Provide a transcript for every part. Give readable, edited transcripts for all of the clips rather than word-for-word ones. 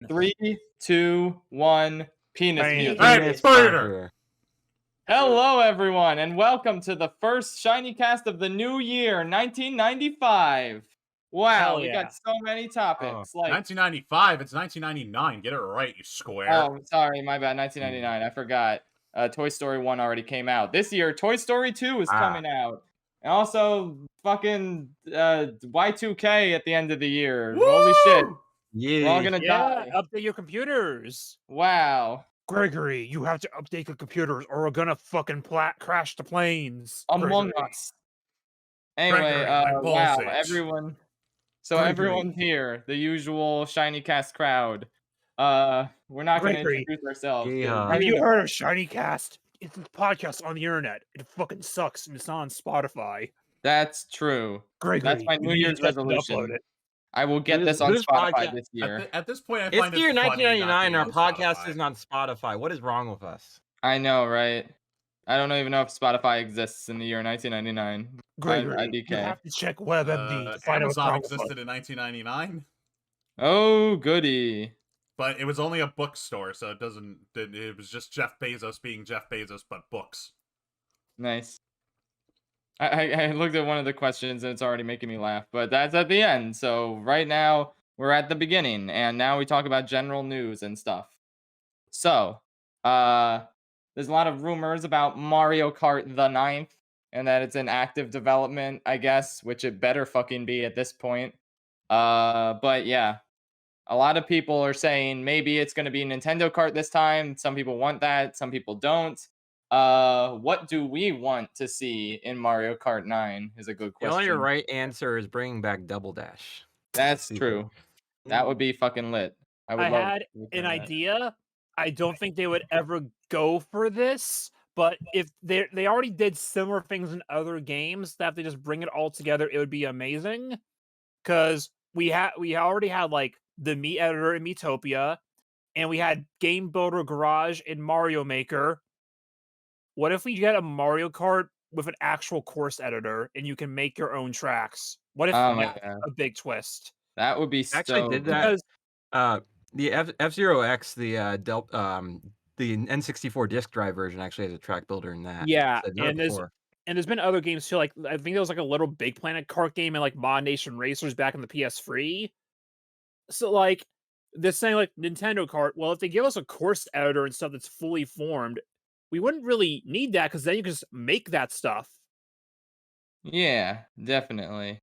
3, 2, 1. Penis music. Penis burger. Hello, everyone, and welcome to the first ShinyCast of the new year, 1995. Wow, we got so many topics. 1995. It's 1999. Get it right, you square. Oh, sorry, my bad. 1999. I forgot. Toy Story 1 already came out. This year, Toy Story 2 is coming out. And also, fucking Y2K at the end of the year. Woo! Holy shit. Yeah. We're all gonna die. Update your computers. Wow. Gregory, you have to update your computers or we're gonna fucking crash the planes. Among Gregory. Us. Anyway, Gregory, wow, itch. everyone. So Gregory. everyone's here, the usual ShinyCast crowd. We're not going to Gregory. introduce ourselves. Yeah. Have you heard of ShinyCast? It's a podcast on the internet. It fucking sucks and it's not on Spotify. That's true. Gregory, That's my you New need Year's to upload resolution. it. I will get this on Who's Spotify podcast? this year. At this point, I It's find the year it funny 1999. Our not being on podcast Spotify. is on Spotify. What is wrong with us? I know, right? I don't even know if Spotify exists in the year 1999. Gregory, IDK. you have to check WebMD to find out what's Amazon wrong with existed in 1999, Oh, goody. but it was only a bookstore, so it doesn't. It was just Jeff Bezos being Jeff Bezos, but books. Nice. I looked at one of the questions and it's already making me laugh, but that's at the end. So right now we're at the beginning and now we talk about general news and stuff. So, there's a lot of rumors about Mario Kart the 9th and that it's in active development, I guess, which it better fucking be at this point. But yeah, a lot of people are saying maybe it's going to be Nintendo Kart this time. Some people want that, some people don't. What do we want to see in Mario Kart 9 is a good The question. only right answer is bringing back Double Dash. That's true. That would be fucking lit. I had an idea. I don't think they would ever go for this, but if they already did similar things in other games, that if they just bring it all together, it would be amazing. Because we already had like the Mii editor in Miitopia, and we had Game Builder Garage in Mario Maker. What if we get a Mario Kart with an actual course editor and you can make your own tracks? What if that's a big twist? That would be so Actually did that. The F-Zero X, the N64 disc drive version actually has a track builder in that. Yeah, So and there's been other games too. Like I think there was like a Little Big Planet kart game and like Mod Nation Racers back in the PS3. So like they're saying like Nintendo Kart. Well, if they give us a course editor and stuff that's fully formed, we wouldn't really need that because then you can just make that stuff. Yeah, definitely.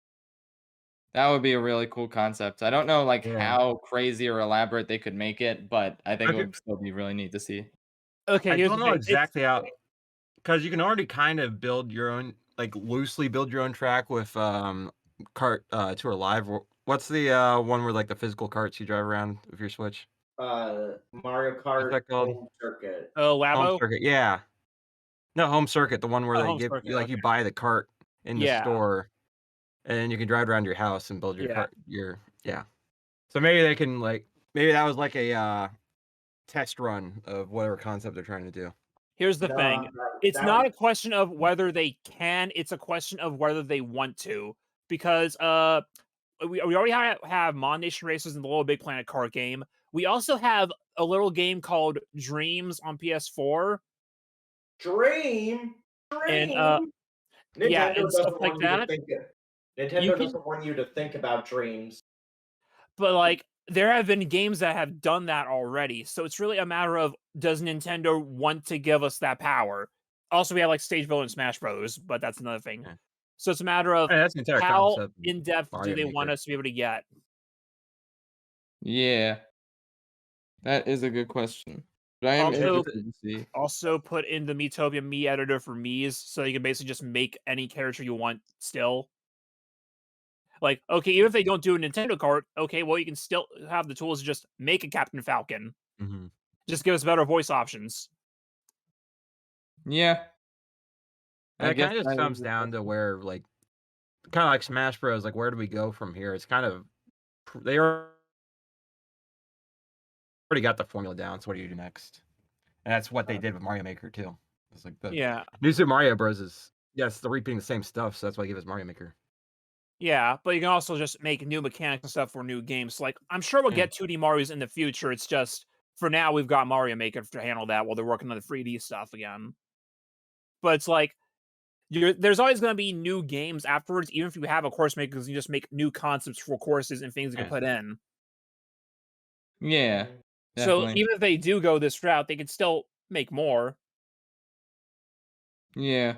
That would be a really cool concept. I don't know like how crazy or elaborate they could make it, but I think it would still be really neat to see. Okay, I don't know exactly how, because you can already kind of build your own, like loosely build your own track with Kart Tour Live. What's the one where like the physical carts you drive around with your Switch? Mario Kart Home Circuit. Oh, Labo? Home Circuit, yeah. No, Home Circuit, the one where they give you like you buy the cart in the store, and you can drive around your house and build your cart. So maybe they can maybe that was like a test run of whatever concept they're trying to do. Here's the thing: it's not a question of whether they can; it's a question of whether they want to. Because we already have Mod Nation Racers in the Little Big Planet kart game. We also have a little game called Dreams on PS4. Dream. And Nintendo and stuff like that. Nintendo doesn't want you to think about dreams. But like, there have been games that have done that already. So it's really a matter of, does Nintendo want to give us that power? Also, we have like Stage Builder and Smash Bros, but that's another thing. Yeah. So it's a matter of how in depth do they want us to be able to get? Yeah, that is a good question. But I am interested to see. Also, put in the Miitopia Mii editor for Mii's, so you can basically just make any character you want still. Like, okay, even if they don't do a Nintendo Kart, okay, well, you can still have the tools to just make a Captain Falcon. Mm-hmm. Just give us better voice options. Yeah. It kind of just comes down to where, like, kind of like Smash Bros. Like, where do we go from here? It's kind of they already got the formula down. So what do you do next? And that's what they did with Mario Maker too. It's like the New Super Mario Bros. They're repeating the same stuff, so that's why I give us Mario Maker. Yeah, but you can also just make new mechanics and stuff for new games. Like, I'm sure we'll get 2D Marios in the future. It's just, for now, we've got Mario Maker to handle that while they're working on the 3D stuff again. But it's like, there's always going to be new games afterwards, even if you have a course maker, because you just make new concepts for courses and things you can put in. Yeah, So definitely. even if they do go this route, they can still make more. Yeah.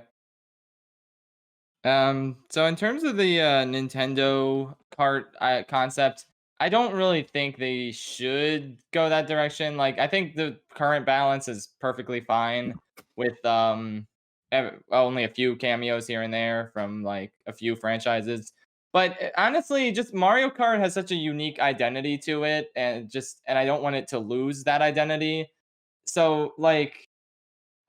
So in terms of the Nintendo Kart concept, I don't really think they should go that direction. Like, I think the current balance is perfectly fine with only a few cameos here and there from like a few franchises. But honestly, just Mario Kart has such a unique identity to it, and I don't want it to lose that identity. So like,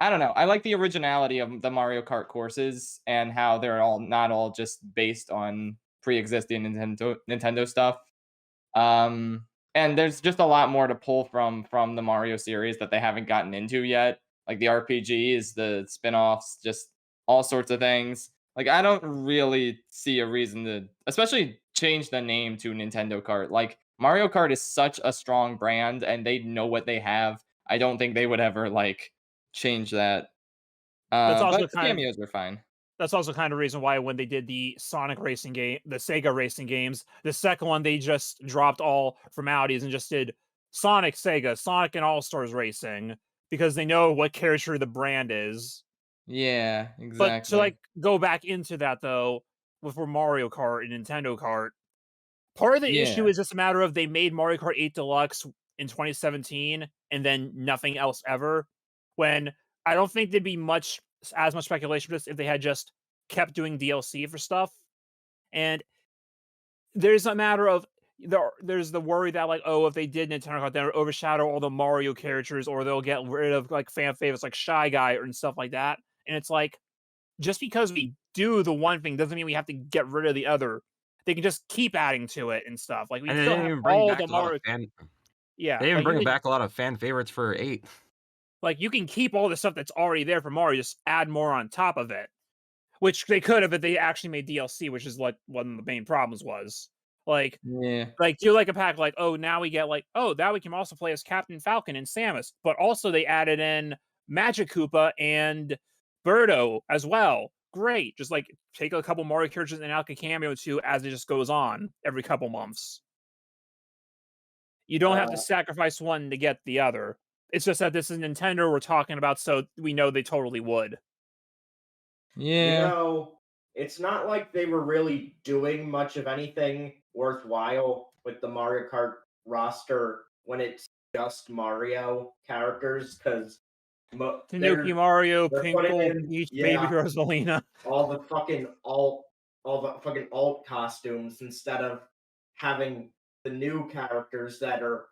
I don't know. I like the originality of the Mario Kart courses and how they're not all just based on pre-existing Nintendo stuff. And there's just a lot more to pull from the Mario series that they haven't gotten into yet, like the RPGs, the spin-offs, just all sorts of things. Like, I don't really see a reason to especially change the name to Nintendo Kart. Like, Mario Kart is such a strong brand and they know what they have. I don't think they would ever like change that. That's But also the kind of cameos were fine. That's also kind of reason why when they did the Sonic racing game, the Sega racing games, the second one they just dropped all formalities and just did Sonic Sega, Sonic and All Stars Racing, because they know what character the brand is. Yeah, But to exactly. like go back into that though, with Mario Kart and Nintendo Kart, part of the issue Yeah. is just a matter of they made Mario Kart 8 Deluxe in 2017 and then nothing else ever. When I don't think there'd be as much speculation just if they had just kept doing DLC for stuff. And there's a matter of there's the worry that like, oh, if they did Nintendo Kart, they'll overshadow all the Mario characters, or they'll get rid of like fan favorites like Shy Guy and stuff like that. And it's like, just because we do the one thing doesn't mean we have to get rid of the other. They can just keep adding to it and stuff. Like, we And they still didn't have even bring all back the a lot of Mario. fan. Yeah, They didn't like you bring can, back a lot of fan favorites for 8. like you can keep all the stuff that's already there for Mario, just add more on top of it. Which they could have if they actually made DLC, which is like one of the main problems was. Like, Yeah. do like a pack like, oh, now we get like, oh, now we can also play as Captain Falcon and Samus, but also they added in Magic Koopa and Birdo as well. Great. Just like take a couple Mario characters and out a cameo too as it just goes on every couple months. You don't have to sacrifice one to get the other. It's just that this is Nintendo we're talking about, so we know they totally would. Yeah. It's not like they were really doing much of anything worthwhile with the Mario Kart roster when it's just Mario characters, because Tanuki Mario, they're putting Pinkle, in Peach, Baby Rosalina. all the fucking alt costumes instead of having the new characters that are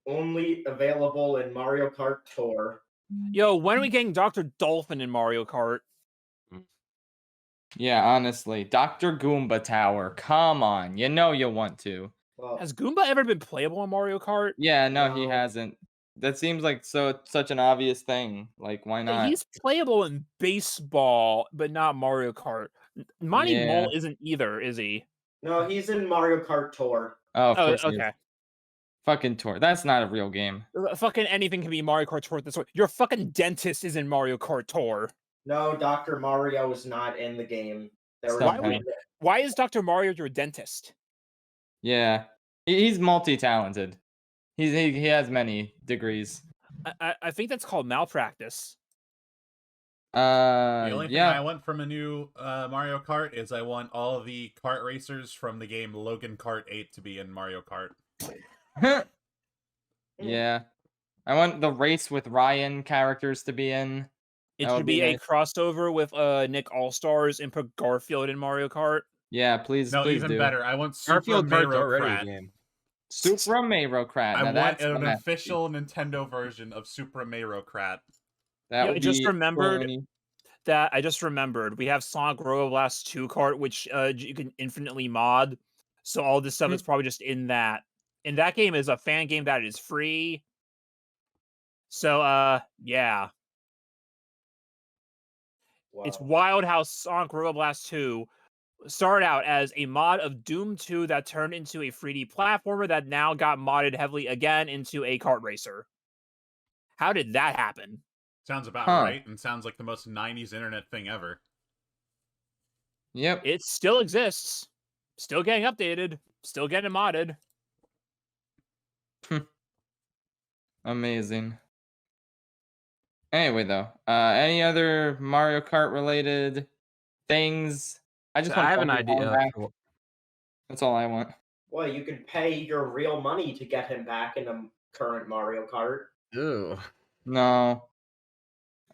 only available in Mario Kart Tour. Yo, when are we getting Dr. Dolphin in Mario Kart? Yeah, honestly. Dr. Goomba Tower. Come on. You know you want to. Well, Has Goomba ever been playable in Mario Kart? Yeah, no, he No. hasn't. That seems like such an obvious thing. Like, why not? He's playable in baseball, but not Mario Kart. Monty Yeah. Mole isn't either, is he? No, he's in Mario Kart Tour. Oh, of course he is. Okay. Fucking tour. That's not a real game. Fucking anything can be Mario Kart Tour at this point. Your fucking dentist is in Mario Kart Tour. No, Dr. Mario is not in the game. Why is Dr. Mario your dentist? Yeah. He's multi-talented. He has many degrees. I think that's called malpractice. The only thing Yeah. I want from a new Mario Kart is I want all of the kart racers from the game Logan Kart 8 to be in Mario Kart. Yeah. I want the Race with Ryan characters to be in. It should be nice. a crossover with Nick All-Stars and put Garfield in Mario Kart. Yeah, please, No, please even do. better. I want Super Garfield Kart's Mario already a Kart. game. Super Mario Kart. I Now want that's an the official Nintendo version of Super Mario Kart. That Yeah, would I just be remembered funny. that I just remembered we have Sonic Robo Blast 2 Kart, which you can infinitely mod. So all this stuff is probably just in that. And that game is a fan game that is free. So yeah. Wow. It's wild how Sonic Robo Blast 2 started out as a mod of Doom 2 that turned into a 3D platformer that now got modded heavily again into a kart racer. How did that happen? Sounds about Huh. right, and sounds like the most 90s internet thing ever. Yep. It still exists. Still getting updated. Still getting modded. Amazing. Anyway, though, any other Mario Kart related things? I just I want have an Funky Kong idea. back. That's all I want. Well, you can pay your real money to get him back in a current Mario Kart. Ew. No.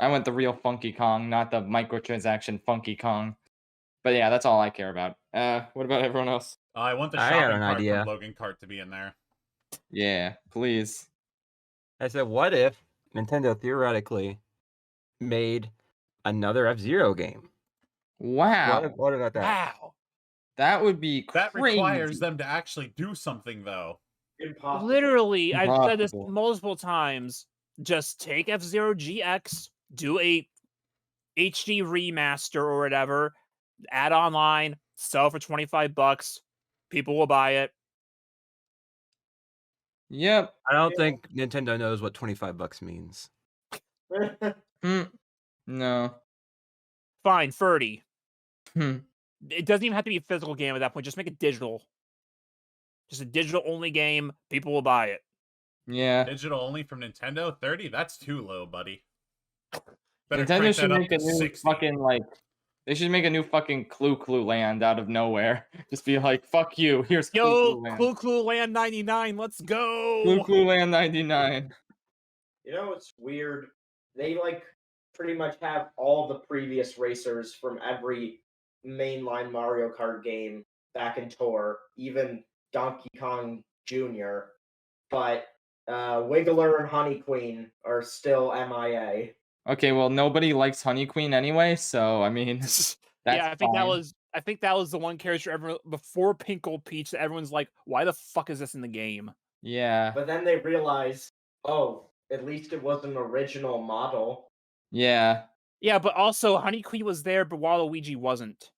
I want the real Funky Kong, not the microtransaction Funky Kong. But yeah, that's all I care about. What about everyone else? I want the I got shopping an cart idea. from Logan Kart to be in there. Yeah, please. I said, what if Nintendo theoretically made another F-Zero game? Wow. What about that? Wow. That would be That crazy. requires them to actually do something, though. Impossible. Literally, I've said this Impossible. multiple times. Just take F-Zero GX, do a HD remaster or whatever, add online, sell for $25. People will buy it. Yep. I don't think Nintendo knows what $25 means. No. Fine, 30. Hmm. It doesn't even have to be a physical game at that point. Just make it digital. Just a digital only game. People will buy it. Yeah. Digital only from Nintendo? 30? That's too low, buddy. Better Nintendo crank should that up make a to new 60. fucking they should make a new fucking Clue Land out of nowhere. Just be like, fuck you. Here's Yo, Clue Clue Land 99. Let's go. Clue Land 99. You know, it's weird. They pretty much have all the previous racers from every mainline Mario Kart game back in tour, even Donkey Kong Jr. But Wiggler and Honey Queen are still MIA. Okay, well, nobody likes Honey Queen anyway, so I mean, that's yeah, I think fine. that was the one character everyone before Pink Gold Peach that everyone's like, why the fuck is this in the game? Yeah. But then they realize, oh, at least it was an original model. Yeah. Yeah, but also Honey Queen was there, but Waluigi wasn't.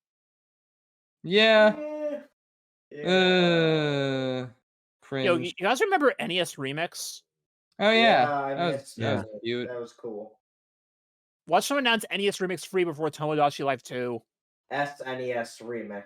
Yeah. Yo, Cringe. you guys remember NES Remix? Oh yeah. I missed that was it. cute. That was cool. Watch them announce NES Remix free before Tomodachi Life 2. SNES Remix.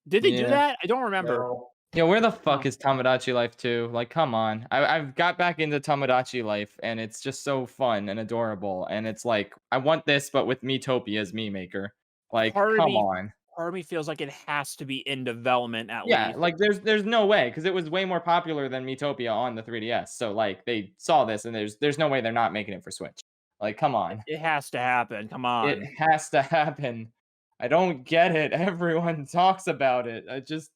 Did they do Yeah. that? I don't remember. No. Yeah, where the fuck is Tomodachi Life 2? Like, come on. I've got back into Tomodachi Life, and it's just so fun and adorable. And it's like, I want this, but with Miitopia as Mii Maker. Like, come on. Part of me feels like it has to be in development at Yeah, least. like there's no way, because it was way more popular than Miitopia on the 3DS. So like they saw this, and there's no way they're not making it for Switch. Like, come on. It has to happen. Come on. It has to happen. I don't get it. Everyone talks about it. I just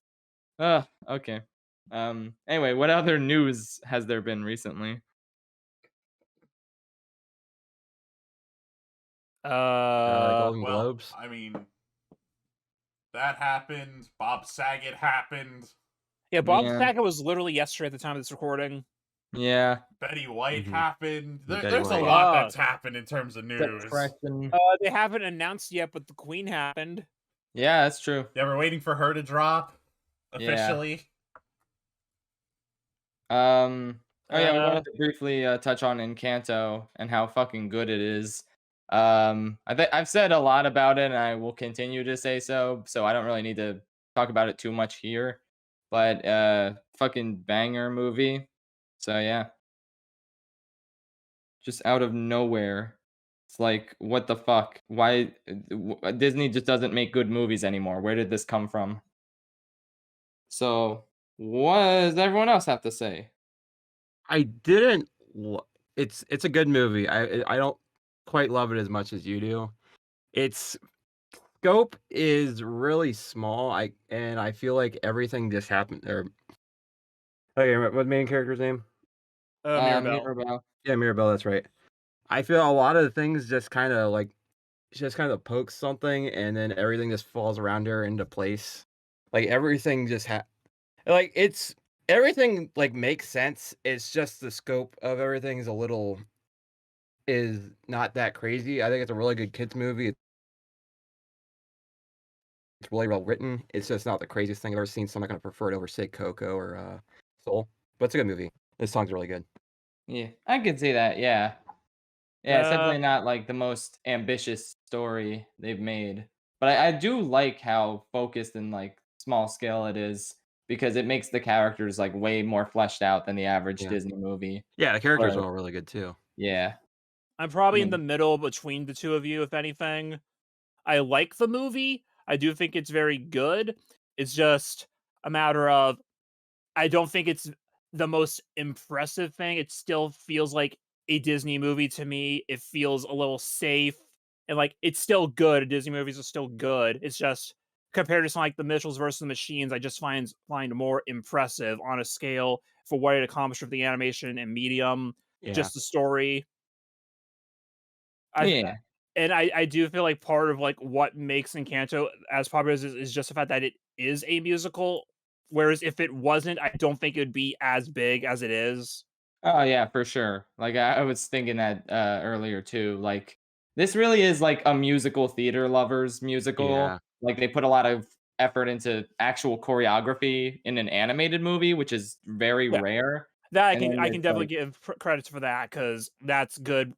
okay. Anyway, what other news has there been recently? Golden Well, Globes. I mean, that happened. Bob Saget happened. Yeah, Bob Saget was literally yesterday at the time of this recording. Yeah. Betty White happened. Betty There's White. a lot that's happened in terms of news. They haven't announced yet, but the Queen happened. Yeah, that's true. Yeah, we're waiting for her to drop officially. Oh yeah, we wanted to briefly touch on Encanto and how fucking good it is. I've said a lot about it, and I will continue to say so. So I don't really need to talk about it too much here. But fucking banger movie. So yeah, just out of nowhere, it's like, what the fuck? Why Disney just doesn't make good movies anymore? Where did this come from? So what does everyone else have to say? I didn't. It's a good movie. I don't quite love it as much as you do. Its scope is really small. I feel like everything just happened. Okay, what the main character's name? Mirabelle. Yeah, Mirabelle. That's right. I feel a lot of the things just kind of poke something, and then everything just falls around her into place. Like everything just everything like makes sense. It's just the scope of everything is not that crazy. I think it's a really good kids movie. It's really well written. It's just not the craziest thing I've ever seen, so I'm not gonna prefer it over, say, Coco or Soul. But it's a good movie. This song's really good. Yeah, I could see that. Yeah, yeah. It's Uh, definitely not like the most ambitious story they've made, but I do like how focused and like small scale it is because it makes the characters like way more fleshed out than the average Yeah. Disney movie. Yeah, the characters But are all really good too. yeah, I'm probably in yeah, the middle between the two of you, if anything. I like the movie. I do think it's very good. It's just a matter of I don't think it's the most impressive thing. It still feels like a Disney movie to me. It feels a little safe and like it's still good. Disney movies are still good. It's just compared to something like the Mitchells versus the Machines, I just find more impressive on a scale for what it accomplished with the animation and medium, Yeah. just the story. I yeah. and I do feel like part of like what makes Encanto as popular as it is just the fact that it is a musical. Whereas if it wasn't, I don't think it would be as big as it is. Oh yeah, for sure. Like I was thinking that earlier too. Like this really is like a musical theater lovers musical. Yeah. Like they put a lot of effort into actual choreography in an animated movie, which is very Yeah, rare. that And then I can there's definitely like give credits for that because that's good.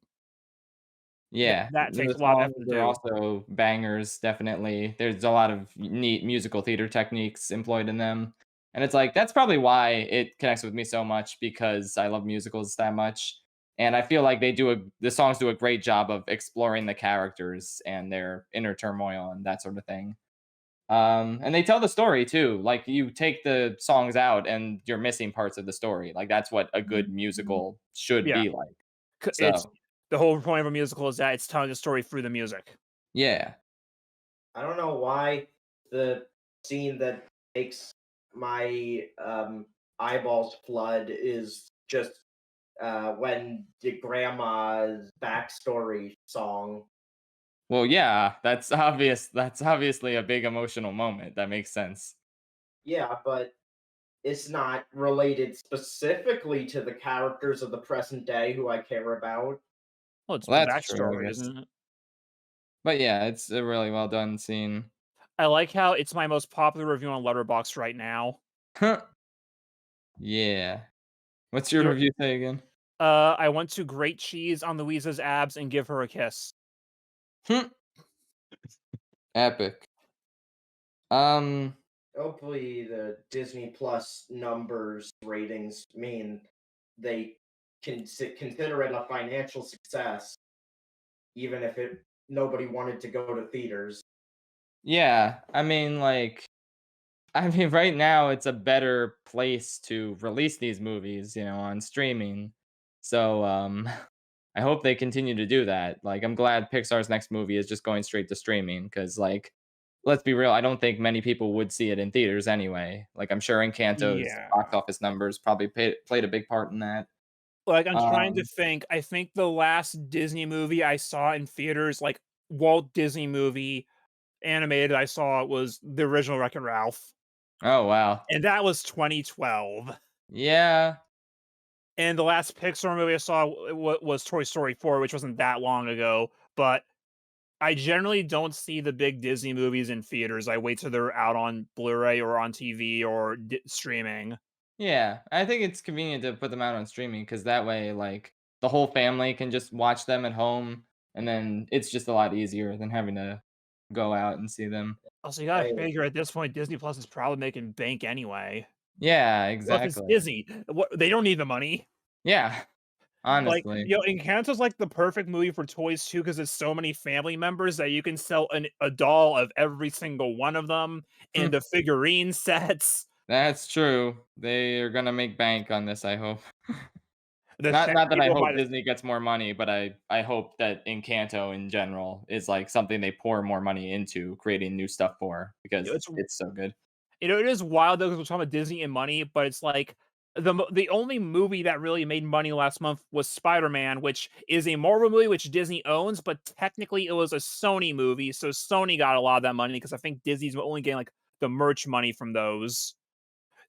yeah, That takes the a lot of effort songs to are do. also bangers, definitely. There's a lot of neat musical theater techniques employed in them. And it's like that's probably why it connects with me so much because I love musicals that much. And I feel like the songs do a great job of exploring the characters and their inner turmoil and that sort of thing. And they tell the story too. Like you take the songs out and you're missing parts of the story. Like that's what a good musical should Yeah, be like. it's So, the whole point of a musical is that it's telling the story through the music. yeah. I don't know why the scene that makes my eyeballs flood is just when the grandma's backstory song. Well, yeah, that's obvious. That's obviously a big emotional moment. That makes sense. Yeah, but it's not related specifically to the characters of the present day who I care about. Well, it's Well, the that's true, I backstory, guess. isn't it? But yeah, it's a really well done scene. I like how it's my most popular review on Letterboxd right now. Yeah. What's your You're review say again? I want to grate cheese on Louisa's abs and give her a kiss. Epic. Um. Hopefully, the Disney Plus numbers ratings mean they can consider it a financial success, even if it nobody wanted to go to theaters. Yeah. I mean, like, I mean, right now it's a better place to release these movies, on streaming. So, I hope they continue to do that. Like, I'm glad Pixar's next movie is just going straight to streaming because, like, let's be real, I don't think many people would see it in theaters anyway. Like, I'm sure Encanto's Yeah. box office numbers probably played a big part in that. Like, I'm trying to Um, think. I think the last Disney movie I saw in theaters, like Walt Disney movie animated I saw was the original Wreck-It Ralph, oh wow, and that was 2012. yeah, And the last Pixar movie I saw was Toy Story 4, which wasn't that long ago, but I generally don't see the big Disney movies in theaters. I wait till they're out on Blu-ray or on TV or streaming. yeah. I think it's convenient to put them out on streaming because that way, like, the whole family can just watch them at home, and then it's just a lot easier than having to go out and see them. Also, you gotta I figure at this point, Disney Plus is probably making bank anyway. Yeah, Well, if it's exactly. Disney, what they don't need the money. Yeah, Like, honestly. Encanto's like the perfect movie for toys too, because there's so many family members that you can sell a doll of every single one of them and the figurine sets. That's true. They are gonna make bank on this, I hope. The Not that I people buy hope the Disney gets more money, but I hope that Encanto in general is, like, something they pour more money into creating new stuff for because it's it's so good. it is wild though because we're talking about Disney and money, but it's like the only movie that really made money last month was Spider-Man, which is a Marvel movie which Disney owns, but technically it was a Sony movie, so Sony got a lot of that money because I think Disney's only getting like the merch money from those.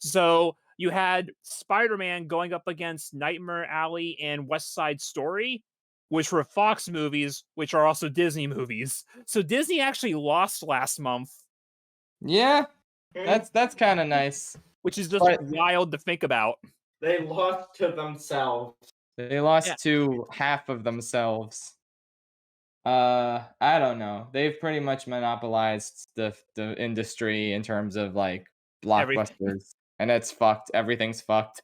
So you had Spider-Man going up against Nightmare Alley and West Side Story, which were Fox movies, which are also Disney movies. So Disney actually lost last month. Yeah, that's kind of nice. Which is just wild to think about. They lost to themselves. They lost to half of themselves. I don't know. They've pretty much monopolized the industry in terms of like blockbusters, and it's fucked. Everything's fucked.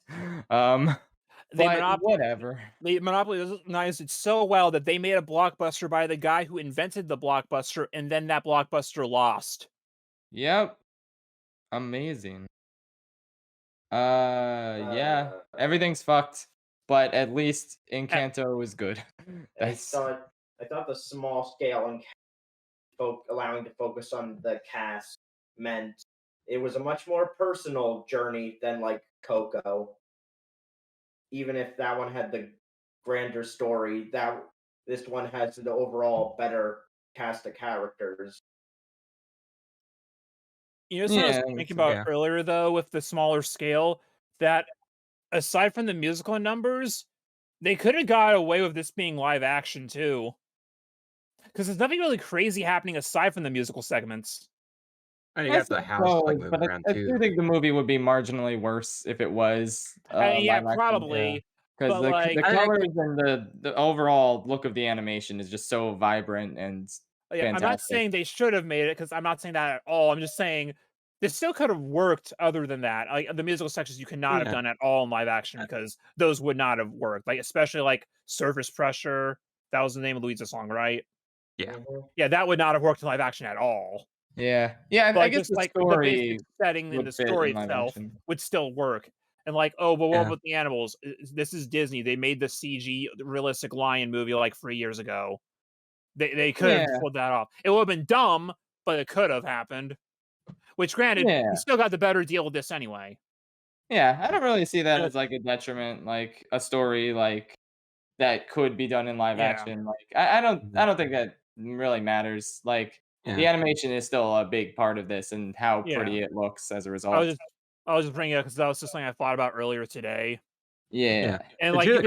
But whatever. They monopolized it so well that they made a blockbuster by the guy who invented the blockbuster, and then that blockbuster lost. Yep. Amazing. Yeah. Everything's fucked, but at least Encanto was good. I thought the small scale and allowing to focus on the cast meant it was a much more personal journey than like Coco. Even if that one had the grander story, this one has the overall better cast of characters. You know, something I was thinking about earlier, though, with the smaller scale, that aside from the musical numbers, they could have got away with this being live action, too. Because there's nothing really crazy happening aside from the musical segments. And you got the house like moving around, too. I do think the movie would be marginally worse if it was yeah, probably. Because the colors and the overall look of the animation is just so vibrant and fantastic. I'm not saying they should have made it, because I'm not saying that at all. I'm just saying this still could have worked other than that. Like the musical sections you could not have done at all in live action, because those would not have worked. Like especially like Surface Pressure. That was the name of Louisa's song, right? Yeah. Yeah, that would not have worked in live action at all. Yeah. Yeah, I guess the story, the basic setting and the story itself would still work. And like, oh, but what about the animals? This is Disney. They made the CG realistic lion movie like 3 years ago. They could have pulled that off. It would have been dumb, but it could have happened. Which, granted, you still got the better deal with this anyway. Yeah, I don't really see that as like a detriment, like a story like that could be done in live action. Like I don't think that really matters. Like the animation is still a big part of this and how pretty it looks as a result. I was just bringing it up because that was just something I thought about earlier today. Yeah. And like you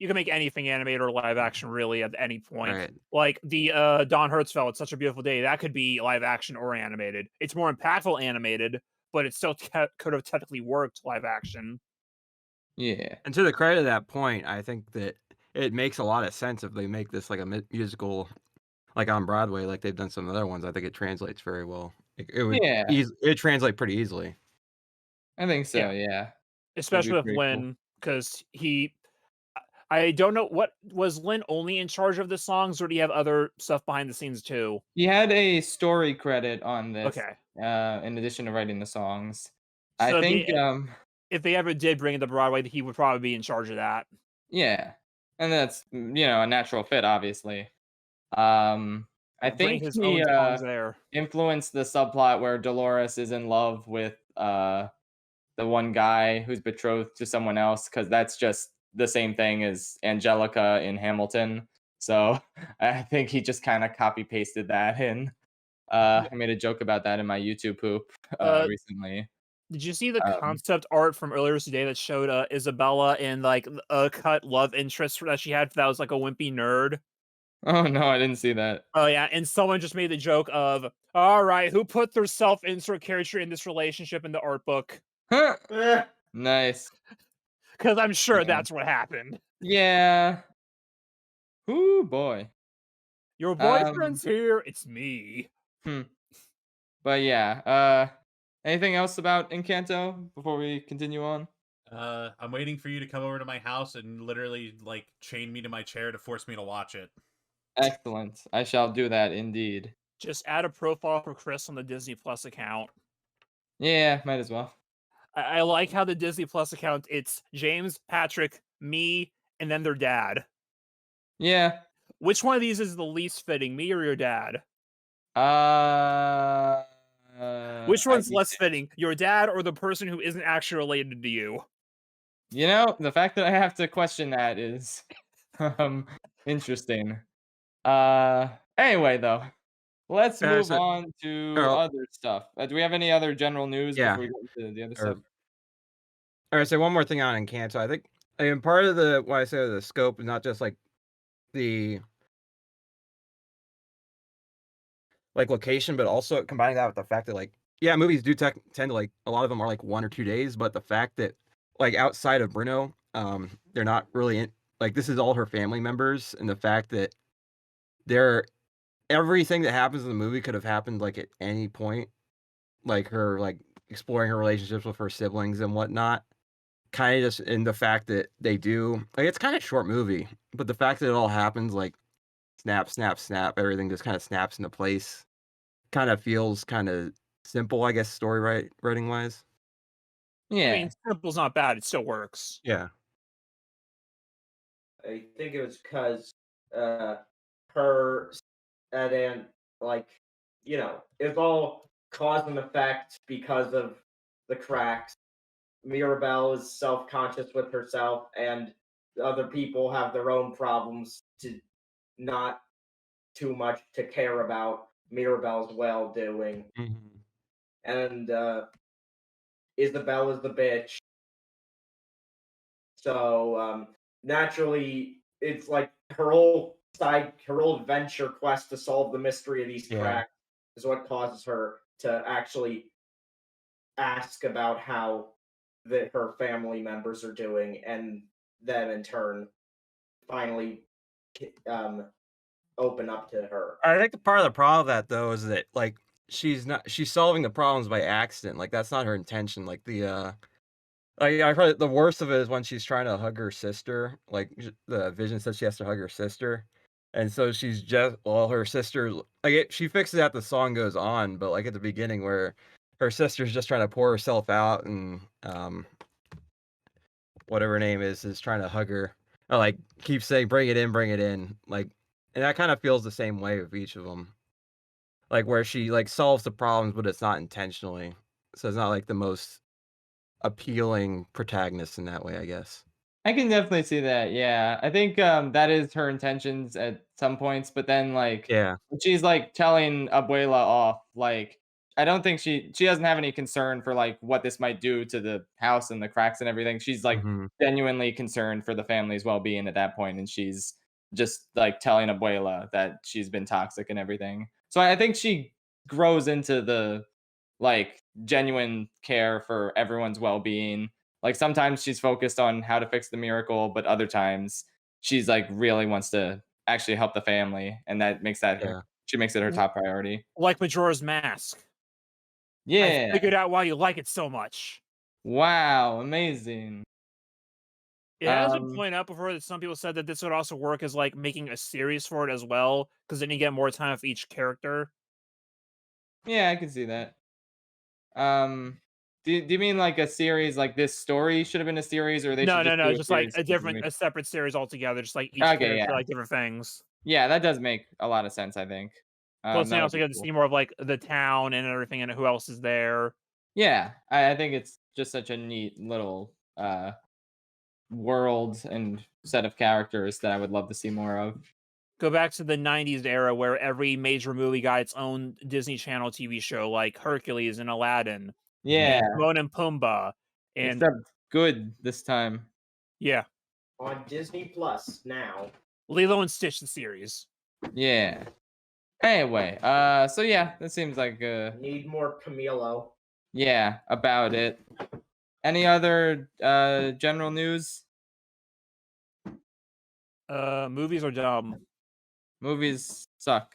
can make anything animated or live action really at any point. Right. Like the Don Hertzfeldt, It's Such a Beautiful Day, that could be live action or animated. It's more impactful animated, but it still could have technically worked live action. Yeah. And to the credit of that point, I think that it makes a lot of sense if they make this like a musical, like on Broadway, like they've done some other ones. I think it translates very well. It would it translate pretty easily. I think so, yeah. Especially with Lin, because I don't know, was Lin only in charge of the songs, or do you have other stuff behind the scenes too? He had a story credit on this. Okay. In addition to writing the songs. So I think if they ever did bring it to Broadway, he would probably be in charge of that. Yeah. And that's a natural fit, obviously. I think he influenced the subplot where Dolores is in love with the one guy who's betrothed to someone else, because that's just the same thing as Angelica in Hamilton. So I think he just kind of copy pasted that in. I made a joke about that in my YouTube poop recently. Did you see the concept art from earlier today that showed Isabella in like a cut love interest that she had that was like a wimpy nerd? Oh no, I didn't see that. Oh yeah, and someone just made the joke of, all right, who put their self-insert character in this relationship in the art book? Nice. Because I'm sure that's what happened. Yeah. Ooh boy. Your boyfriend's here. It's me. But yeah. Anything else about Encanto before we continue on? I'm waiting for you to come over to my house and literally like chain me to my chair to force me to watch it. Excellent. I shall do that indeed. Just add a profile for Chris on the Disney Plus account. Yeah, might as well. I like how the Disney Plus account, it's James, Patrick, me, and then their dad. Yeah. Which one of these is the least fitting, me or your dad? Which one's less fitting, your dad or the person who isn't actually related to you? You know, the fact that I have to question that is interesting. Anyway, though, let's move on to other stuff. Do we have any other general news before we go into the other stuff? All right, so one more thing on Encanto. I think part of why I say the scope is not just like the like location, but also combining that with the fact that like yeah, movies do tend to like a lot of them are like 1 or 2 days, but the fact that like outside of Bruno, they're not really in, like this is all her family members, and the fact that they're everything that happens in the movie could have happened like at any point, like her like exploring her relationships with her siblings and whatnot. Kind of just in the fact that they do like it's kind of short movie, but the fact that it all happens like snap, snap, snap, everything just kind of snaps into place. Kind of feels kind of simple, I guess, writing wise. I Yeah. mean, simple's not bad. It still works. Yeah. I think it was because her and then like it was all cause and effect because of the cracks. Mirabelle is self-conscious with herself, and other people have their own problems to not too much to care about Mirabelle's well-doing. Mhm. And Isabelle is the bitch. So naturally, it's like her whole adventure quest to solve the mystery of these Yeah. cracks is what causes her to actually ask about how her family members are doing, and then in turn, finally open up to her. I think the part of the problem of that though is that like she's solving the problems by accident. Like that's not her intention. Like I've heard the worst of it is when she's trying to hug her sister. Like the vision says she has to hug her sister, and so she's just her sister she fixes it as the song goes on, but like at the beginning where her sister's just trying to pour herself out and whatever her name is trying to hug her. Or like keeps saying bring it in, like, and that kind of feels the same way with each of them. Like where she like solves the problems, but it's not intentionally, so it's not like the most appealing protagonist in that way, I guess. I can definitely see that. Yeah. I think that is her intentions at some points, but then like Yeah. she's like telling Abuela off, like I don't think she doesn't have any concern for like what this might do to the house and the cracks and everything. She's like Hmm. genuinely concerned for the family's well-being at that point, and she's just like telling Abuela that she's been toxic and everything. So I think she grows into the like genuine care for everyone's well-being. Like sometimes she's focused on how to fix the miracle, but other times she's like really wants to actually help the family, and that makes that Yeah. she makes it her top priority. Like Majora's Mask. I Yeah. figured out why you like it so much. Wow, amazing. It has been pointed out before that some people said that this would also work as like making a series for it as well, because then you get more time with each character. Yeah, I can see that. Do you mean like a series like this story should have been a series, or they should just No, do a just like series of the movie? a separate series altogether, just like each Okay, character, yeah. like different things. Yeah, that does make a lot of sense, I think. Plus, That you would also be get to cool. see more of like the town and everything, and who else is there. Yeah, I think it's just such a neat little world and set of characters that I would love to see more of. Go back to the 90s era where every major movie got its own Disney Channel TV show, like Hercules and Aladdin, Yeah, and Timon and Pumbaa, and except good this time. yeah, On Disney Plus now. Lilo and Stitch the series. Yeah. Anyway, so yeah, that seems like Need more Camilo. yeah, about it. Any other general news? Movies are dumb. Movies suck.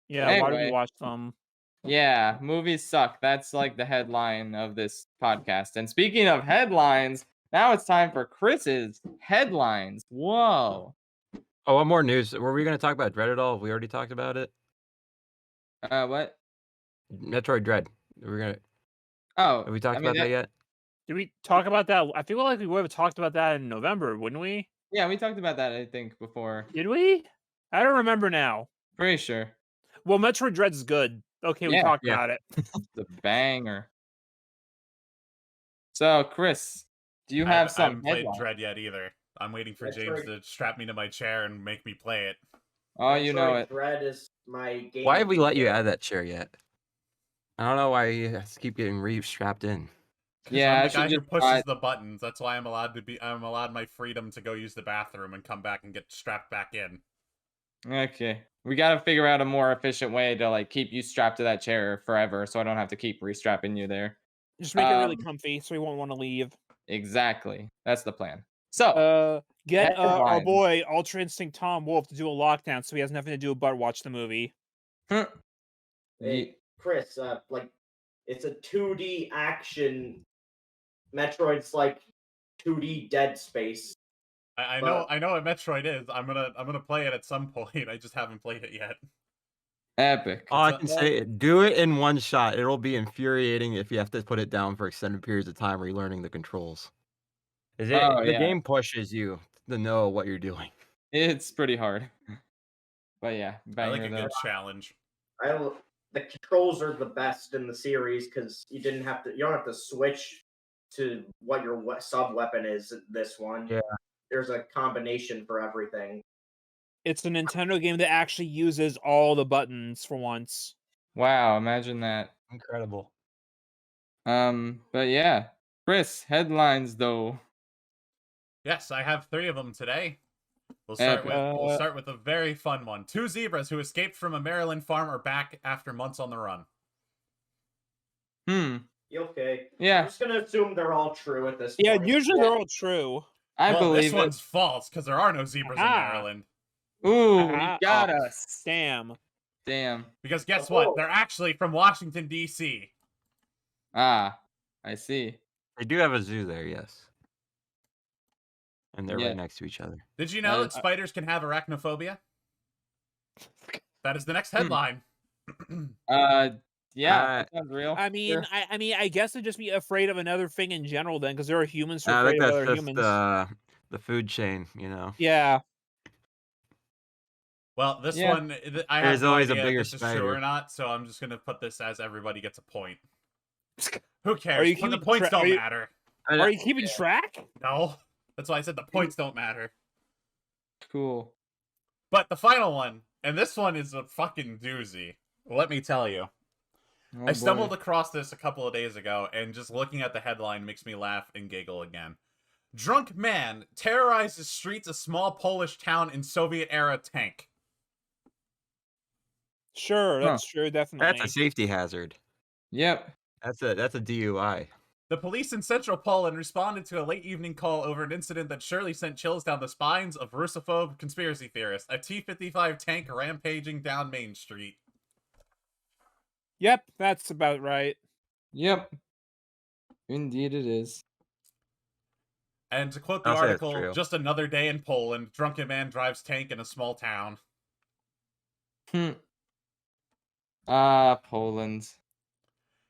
Yeah, why do we Anyway, watch them? yeah, movies suck. That's like the headline of this podcast. And speaking of headlines, now it's time for Chris's headlines. Whoa. Oh, one more news. Were we going to talk about Dread at all? We already talked about it. What? Metroid Dread. We're gonna. Oh, Have we talked I mean, about that yet? Did we talk about that? I feel like we would have talked about that in November, wouldn't we? yeah, we talked about that, I think, before. Did we? I don't remember now. Pretty sure. Well, Metroid Dread is good. Okay, we Yeah, talked yeah. about it. The banger. So, Chris, do you I have haven't some played headlines? Dread yet either. I'm waiting for That's James right. to strap me to my chair and make me play it. Oh, you know Metroid it. Dread is my game. Why have we let you add? out of that chair yet? I don't know why you have to keep getting Reeves strapped in. 'Cause Yeah, I I'm the should guy who just pushes the buttons. That's why I'm allowed my freedom to go use the bathroom and come back and get strapped back in. Okay. We gotta figure out a more efficient way to like keep you strapped to that chair forever, so I don't have to keep restrapping you there. Just make it really comfy, so he won't want to leave. Exactly. That's the plan. So, get our headlines. boy Ultra Instinct Tom Wolf to do a lockdown, so he has nothing to do but watch the movie. Hey, Chris, like, it's a 2D action. Metroid's like 2D Dead Space. I know what Metroid is. I'm gonna play it at some point. I just haven't played it yet. Epic. All I can say, do it in one shot. It'll be infuriating if you have to put it down for extended periods of time relearning the controls. The game pushes you to know what you're doing. It's pretty hard. But yeah, I like a good challenge. The controls are the best in the series because you don't have to switch to what your sub weapon is. This one, yeah, there's a combination for everything. It's a Nintendo game that actually uses all the buttons for once. Wow, imagine that. Incredible. But yeah, Chris, headlines though. Yes, I have 3 of them today. We'll start with a very fun one. 2 zebras who escaped from a Maryland farm are back after months on the run. Okay. Yeah. I'm just gonna assume they're all true at this point. Yeah, usually they're all true. I believe this one's false because there are no zebras in Maryland. Ooh, he got us. Damn. Because guess what? They're actually from Washington, D.C. Ah, I see. They do have a zoo there, yes. And they're right next to each other. Did you know that spiders can have arachnophobia? That is the next headline. Yeah, that sounds real. I mean, Sure. I guess they'd just be afraid of another thing in general then, because there are humans who are afraid of other humans. The food chain, you know. Yeah. Well, this one, I have no always idea a bigger if this is spider. true or not, so I'm just gonna put this as everybody gets a point. Who cares? Are you The points don't matter. Are you keeping track? No, that's why I said the points don't matter. Cool. But the final one, and this one is a fucking doozy. Let me tell you. I stumbled across this a couple of days ago, and just looking at the headline makes me laugh and giggle again. Drunk man terrorizes streets of small Polish town in Soviet-era tank. Sure, that's true, definitely. That's a safety hazard. Yep. That's a DUI. The police in central Poland responded to a late evening call over an incident that surely sent chills down the spines of Russophobe conspiracy theorists. A T-55 tank rampaging down Main Street. Yep, that's about right. Yep. Indeed it is. And to quote the article, just another day in Poland, drunken man drives tank in a small town. Poland.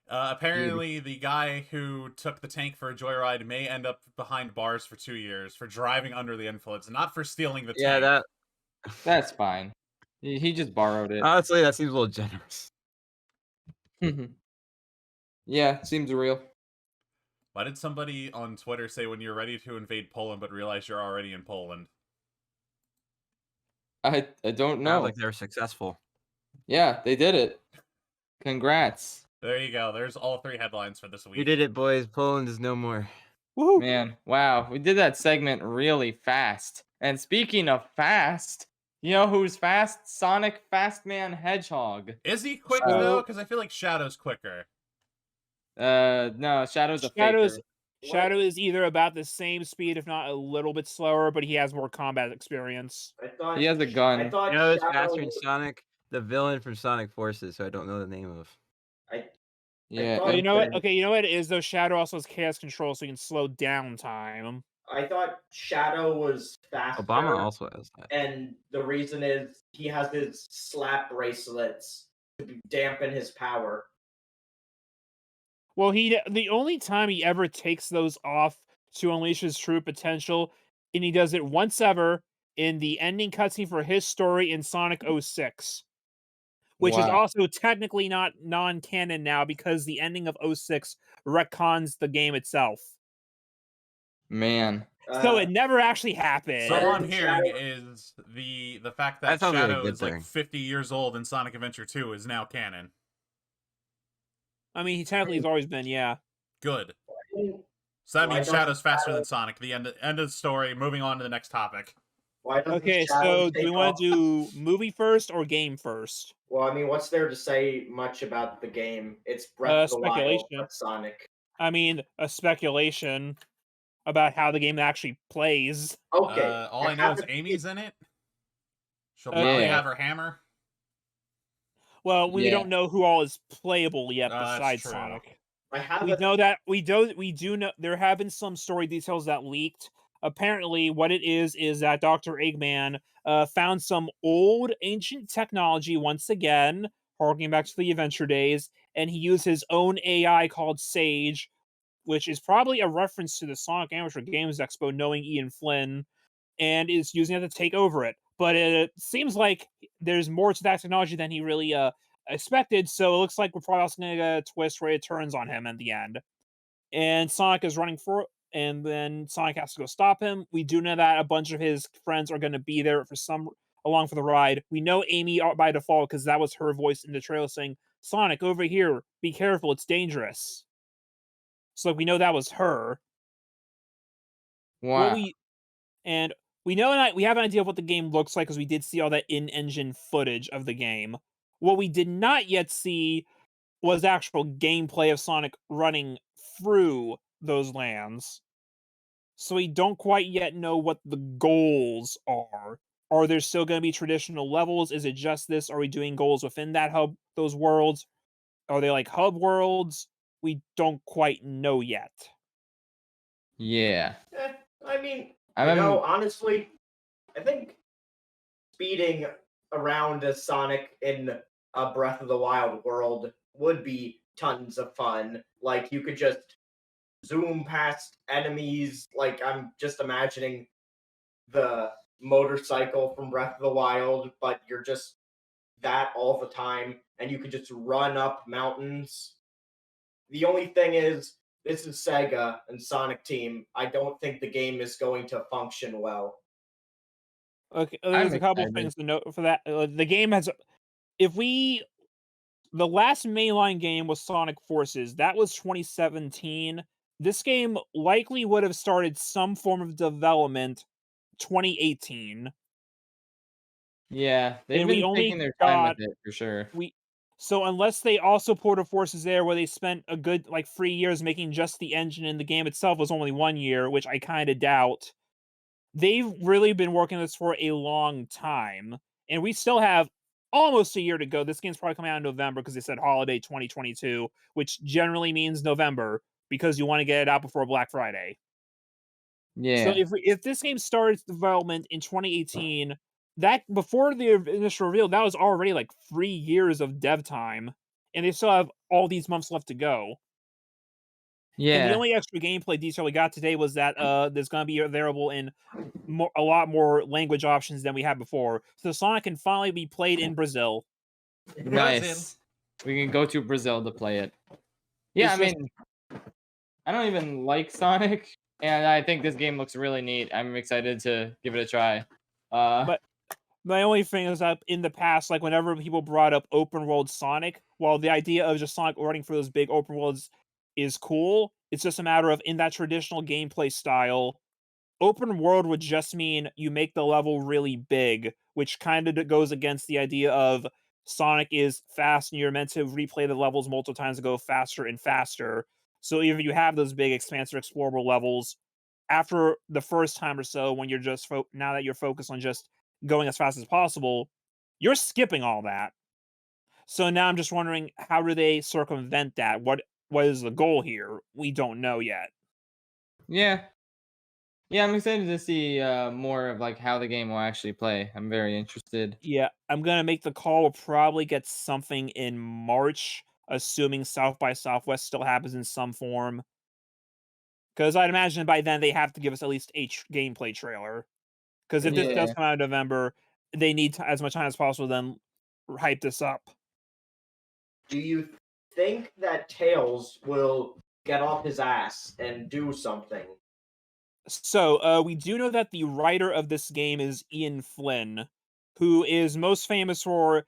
Apparently, the guy who took the tank for a joyride may end up behind bars for 2 years for driving under the influence, not for stealing the tank. Yeah, that's fine. He just borrowed it. Honestly, that seems a little generous. Yeah, seems real. Why did somebody on Twitter say when you're ready to invade Poland but realize you're already in Poland? I don't know. Like they're successful. Yeah, they did it. Congrats. There you go. There's all 3 headlines for this week. We did it, boys. Poland is no more. Woohoo! Man, wow. We did that segment really fast. And speaking of fast, you know who's fast? Sonic Fastman Hedgehog. Is he quick though? Because I feel like Shadow's quicker. No, Shadow's a faker. Shadow is either about the same speed, if not a little bit slower, but he has more combat experience. He has a gun. You know who's faster than Sonic? The villain from Sonic Forces, who I don't know the name of. You know what? Okay, you know what it is though? Shadow also has chaos control, so you can slow down time. I thought Shadow was faster. Obama also has that. And the reason is he has his slap bracelets to dampen his power. Well, the only time he ever takes those off to unleash his true potential, and he does it once ever in the ending cutscene for his story in Sonic 06. Which is also technically not non-canon now because the ending of 06 retcons the game itself. Man. So it never actually happened. So all I'm hearing is the fact that Shadow is like 50 years old in Sonic Adventure 2 is now canon. I mean, he technically has always been, yeah. Good. So that means Shadow's faster than Sonic. The end of the story. Moving on to the next topic. Why doesn't Okay, Shadow so do we take want off? to do movie first or game first? Well, I mean, what's there to say much about the game? It's Breath of the Wild, Speculation. but Sonic. I mean, a speculation about how the game actually plays. Okay. All I know is Amy's in it. She'll Okay. probably have her hammer. Well, we Yeah. don't know who all is playable yet That's besides true. Sonic. I have We know that we do know there have been some story details that leaked. Apparently, what it is that Dr. Eggman found some old ancient technology once again, harking back to the adventure days, and he used his own AI called Sage, which is probably a reference to the Sonic Amateur Games Expo, knowing Ian Flynn, and is using it to take over it. But it seems like there's more to that technology than he really expected, so it looks like we're probably also going to get a twist where it turns on him at the end. And Sonic is running for, and then Sonic has to go stop him. We do know that a bunch of his friends are going to be there for some along for the ride. We know Amy by default because that was her voice in the trailer saying, "Sonic, over here, be careful, it's dangerous." So we know that was her. Wow. We know that we have an idea of what the game looks like because we did see all that in-engine footage of the game. What we did not yet see was actual gameplay of Sonic running through those lands. So we don't quite yet know what the goals are. Are there still going to be traditional levels? Is it just this? Are we doing goals within that hub, those worlds? Are they like hub worlds? We don't quite know yet. Yeah. I mean, I'm honestly, I think speeding around a Sonic in a Breath of the Wild world would be tons of fun. Like, you could just zoom past enemies. Like, I'm just imagining the motorcycle from Breath of the Wild, but you're just that all the time, and you could just run up mountains. The only thing is, this is Sega and Sonic Team. I don't think the game is going to function well. Okay, I'm there's a couple excited. things to note for that. The game has, the last mainline game was Sonic Forces. That was 2017. This game likely would have started some form of development 2018. Yeah, they've And we been only taking their time got with it for sure. so unless they also ported Forces there where they spent a good like 3 years making just the engine and the game itself was only 1 year, which I kind of doubt. They've really been working on this for a long time, and we still have almost a year to go. This game's probably coming out in November because they said holiday 2022, which generally means November because you want to get it out before Black Friday. So Yeah. if this game starts development in 2018, that before the initial reveal, that was already like 3 years of dev time, and they still have all these months left to go. And the Yeah. only extra gameplay detail we got today was that there's going to be available in a lot more language options than we had before. So Sonic can finally be played in Brazil. Nice. We can go to Brazil to play it. Yeah, It's I mean, I don't even like Sonic, and I think this game looks really neat. I'm excited to give it a try. But my only thing is that in the past, like whenever people brought up open world Sonic, while the idea of just Sonic running for those big open worlds is cool, it's just a matter of in that traditional gameplay style, open world would just mean you make the level really big, which kind of goes against the idea of Sonic is fast and you're meant to replay the levels multiple times to go faster and faster. So if you have those big expansive explorable levels, after the first time or so, when you're just now that you're focused on just going as fast as possible, you're skipping all that. So now I'm just wondering, how do they circumvent that? What is the goal here? We don't know yet. Yeah. Yeah, I'm excited to see more of like how the game will actually play. I'm very interested. Yeah, I'm gonna make the call. We'll probably get something in March, assuming South by Southwest still happens in some form. Because I'd imagine by then they have to give us at least a gameplay trailer. Because if this does Yeah. come out in November, they need as much time as possible to then hype this up. Do you think that Tails will get off his ass and do something? So, we do know that the writer of this game is Ian Flynn, who is most famous for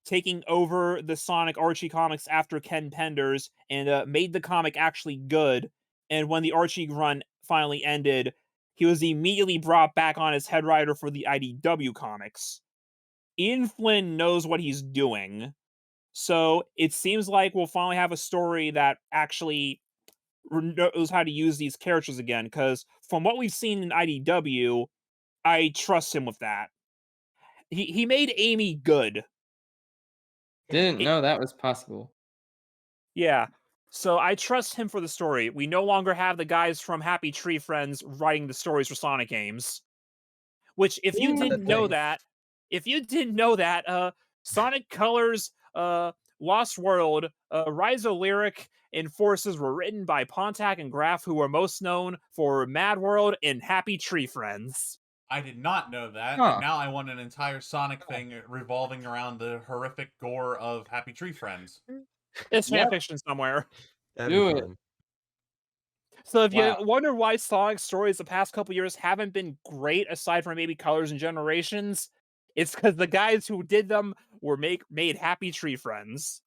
taking over the Sonic Archie comics after Ken Penders and made the comic actually good. And when the Archie run finally ended, he was immediately brought back on as head writer for the IDW comics. Ian Flynn knows what he's doing, so it seems like we'll finally have a story that actually knows how to use these characters again, because from what we've seen in IDW, I trust him with that. He made Amy good. Didn't know that was possible. Yeah. So I trust him for the story. We no longer have the guys from Happy Tree Friends writing the stories for Sonic games. Which, if you didn't know that, Sonic Colors, Lost World, Rise of Lyric, and Forces were written by Pontac and Graff, who are most known for Mad World and Happy Tree Friends. I did not know that, and now I want an entire Sonic thing revolving around the horrific gore of Happy Tree Friends. It's fanfiction somewhere. Do it. So if you wonder why Sonic stories the past couple years haven't been great, aside from maybe Colors and Generations, it's because the guys who did them were made Happy Tree Friends.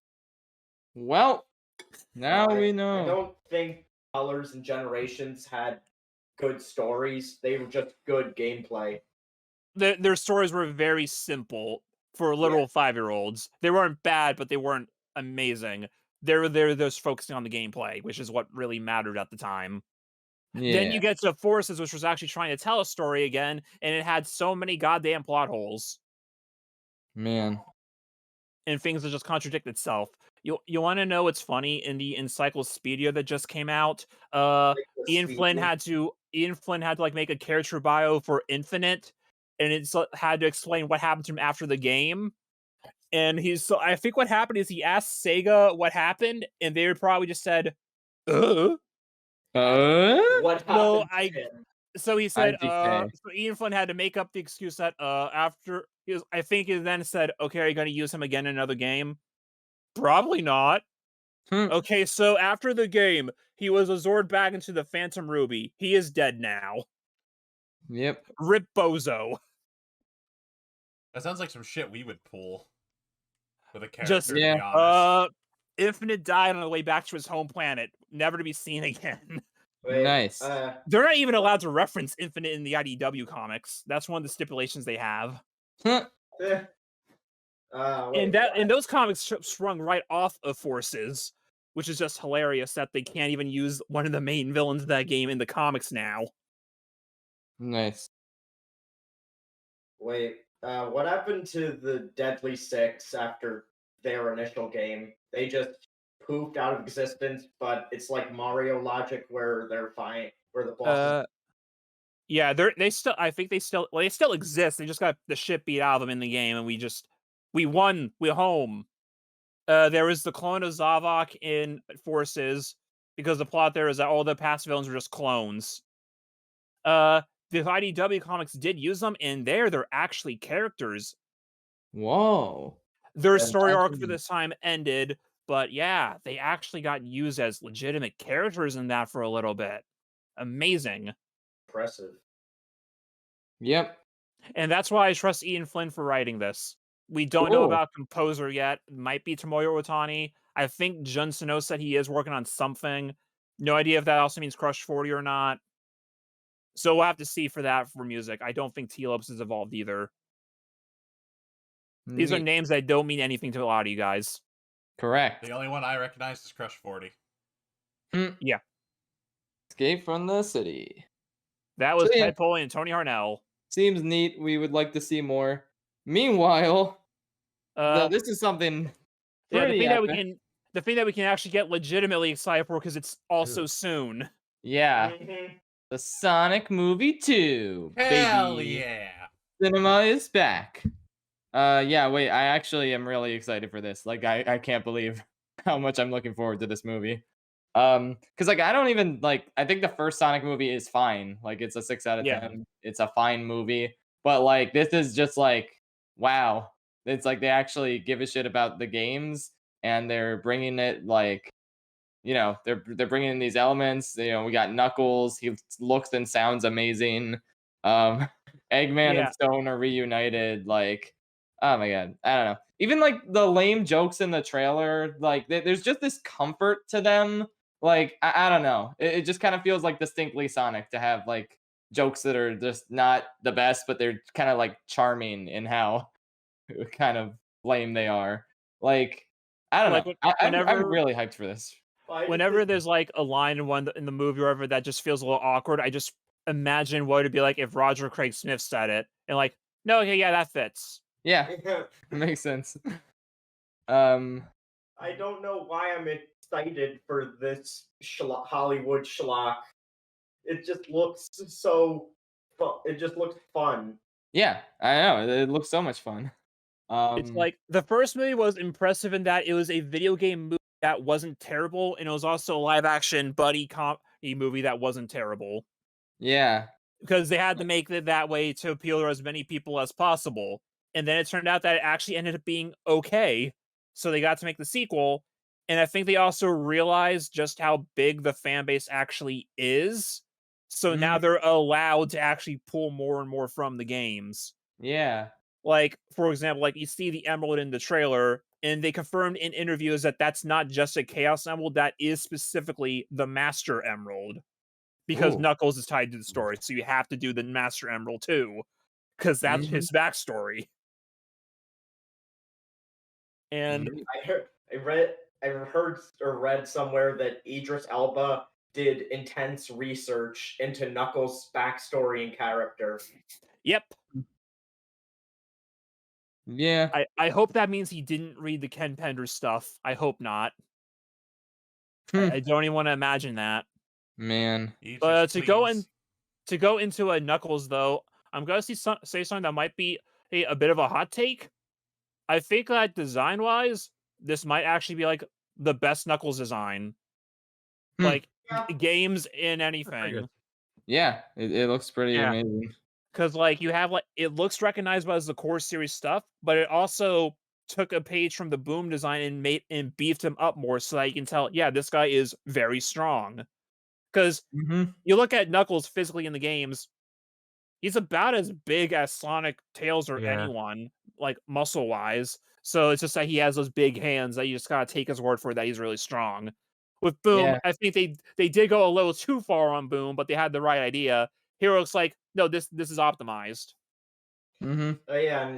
Well, now we know. I don't think Colors and Generations had good stories. They were just good gameplay. Their stories were very simple for literal 5-year-olds. They weren't bad, but they weren't amazing. They're just focusing on the gameplay, which is what really mattered at the time. Yeah. Then you get to Forces, which was actually trying to tell a story again, and it had so many goddamn plot holes. Man. And things that just contradict itself. You want to know what's funny? In the encyclopedia that just came out, Ian Flynn had to like make a character bio for Infinite, and it had to explain what happened to him after the game. And I think what happened is he asked Sega what happened, and they probably just said, What happened? No, so he said, so Ian Flynn had to make up the excuse that after I think he then said, okay, are you going to use him again in another game? Probably not. Okay, so after the game, he was absorbed back into the Phantom Ruby. He is dead now. Yep. Rip Bozo. That sounds like some shit we would pull with a character, to be yeah. honest. Infinite died on the way back to his home planet, never to be seen again. Wait, nice. They're not even allowed to reference Infinite in the IDW comics. That's one of the stipulations they have. And those comics sprung right off of Forces, which is just hilarious that they can't even use one of the main villains of that game in the comics now. Nice. Wait, what happened to the Deadly Six after their initial game? They just poofed out of existence, but it's like Mario logic where they're fine, where the bosses. Yeah, they still exist. They just got the shit beat out of them in the game, and we won. We're home. There was the clone of Zavok in Forces, because the plot there is that all the past villains were just clones. The IDW comics did use them, and they're actually characters. Whoa. Their story arc for this time ended, but yeah, they actually got used as legitimate characters in that for a little bit. Amazing. Impressive. Yep. And that's why I trust Ian Flynn for writing this. We don't know about composer yet. It might be Tomoyo Otani. I think Jun Sano said he is working on something. No idea if that also means Crush 40 or not. So we'll have to see for that for music. I don't think T-Lopes is involved either. These are names that don't mean anything to a lot of you guys. Correct. The only one I recognize is Crush 40. Yeah. Escape from the City. That was Ted Poley and Tony Harnell. Seems neat. We would like to see more. Meanwhile, this is something pretty the thing that we can actually get legitimately excited for, because it's also soon. Yeah. The Sonic Movie 2. Hell baby. Yeah. Cinema is back. Yeah, wait, I actually am really excited for this. Like, I can't believe how much I'm looking forward to this movie. Because like I don't even I think the first Sonic movie is fine. Like it's a 6 out of 10. It's a fine movie. But like this is just like wow. It's like they actually give a shit about the games, and they're bringing it they're bringing in these elements. We got Knuckles. He looks and sounds amazing. Eggman and Stone are reunited. Like, oh my god, I don't know. Even like the lame jokes in the trailer, like there's just this comfort to them. Like I don't know. It just kind of feels like distinctly Sonic to have like jokes that are just not the best, but they're kind of like charming in how kind of lame they are. Like, I don't Like, know. I'm whenever really hyped for this. whenever there's like a line in the movie or whatever that just feels a little awkward, I just imagine what it'd be like if Roger Craig Smith said it and like, no, okay, yeah, that fits. Yeah, makes sense. Um, I don't know why I'm excited for this Hollywood schlock. It just looks so fun. It just looks fun. yeah, I know. It looks so much fun. It's like the first movie was impressive in that it was a video game movie that wasn't terrible, and it was also a live action buddy comedy movie that wasn't terrible. Yeah. Because they had to make it that way to appeal to as many people as possible. And then it turned out that it actually ended up being okay. So they got to make the sequel. And I think they also realized just how big the fan base actually is. So now they're allowed to actually pull more and more from the games. Yeah. Like, for example, like you see the emerald in the trailer, and they confirmed in interviews that that's not just a Chaos Emerald, that is specifically the Master Emerald. Because Ooh. Knuckles is tied to the story, so you have to do the Master Emerald too, because that's his backstory. And I heard or read somewhere that Idris Elba did intense research into Knuckles' backstory and character. Yep. Yeah. I hope that means he didn't read the Ken Pender stuff. I hope not. I don't even want to imagine that. Man. But to go into a Knuckles though, I'm gonna say something that might be a bit of a hot take. I think that design-wise, this might actually be like the best Knuckles design. Like games in anything. Yeah, it looks pretty amazing. Because like you have like it looks recognizable as the core series stuff, but it also took a page from the Boom design and made and beefed him up more so that you can tell, yeah, this guy is very strong. Because you look at Knuckles physically in the games, he's about as big as Sonic, Tails, or anyone, like muscle wise. So it's just that he has those big hands that you just gotta take his word for it that he's really strong. With Boom, I think they did go a little too far on Boom, but they had the right idea. Here looks like, no, this is optimized. Oh yeah, and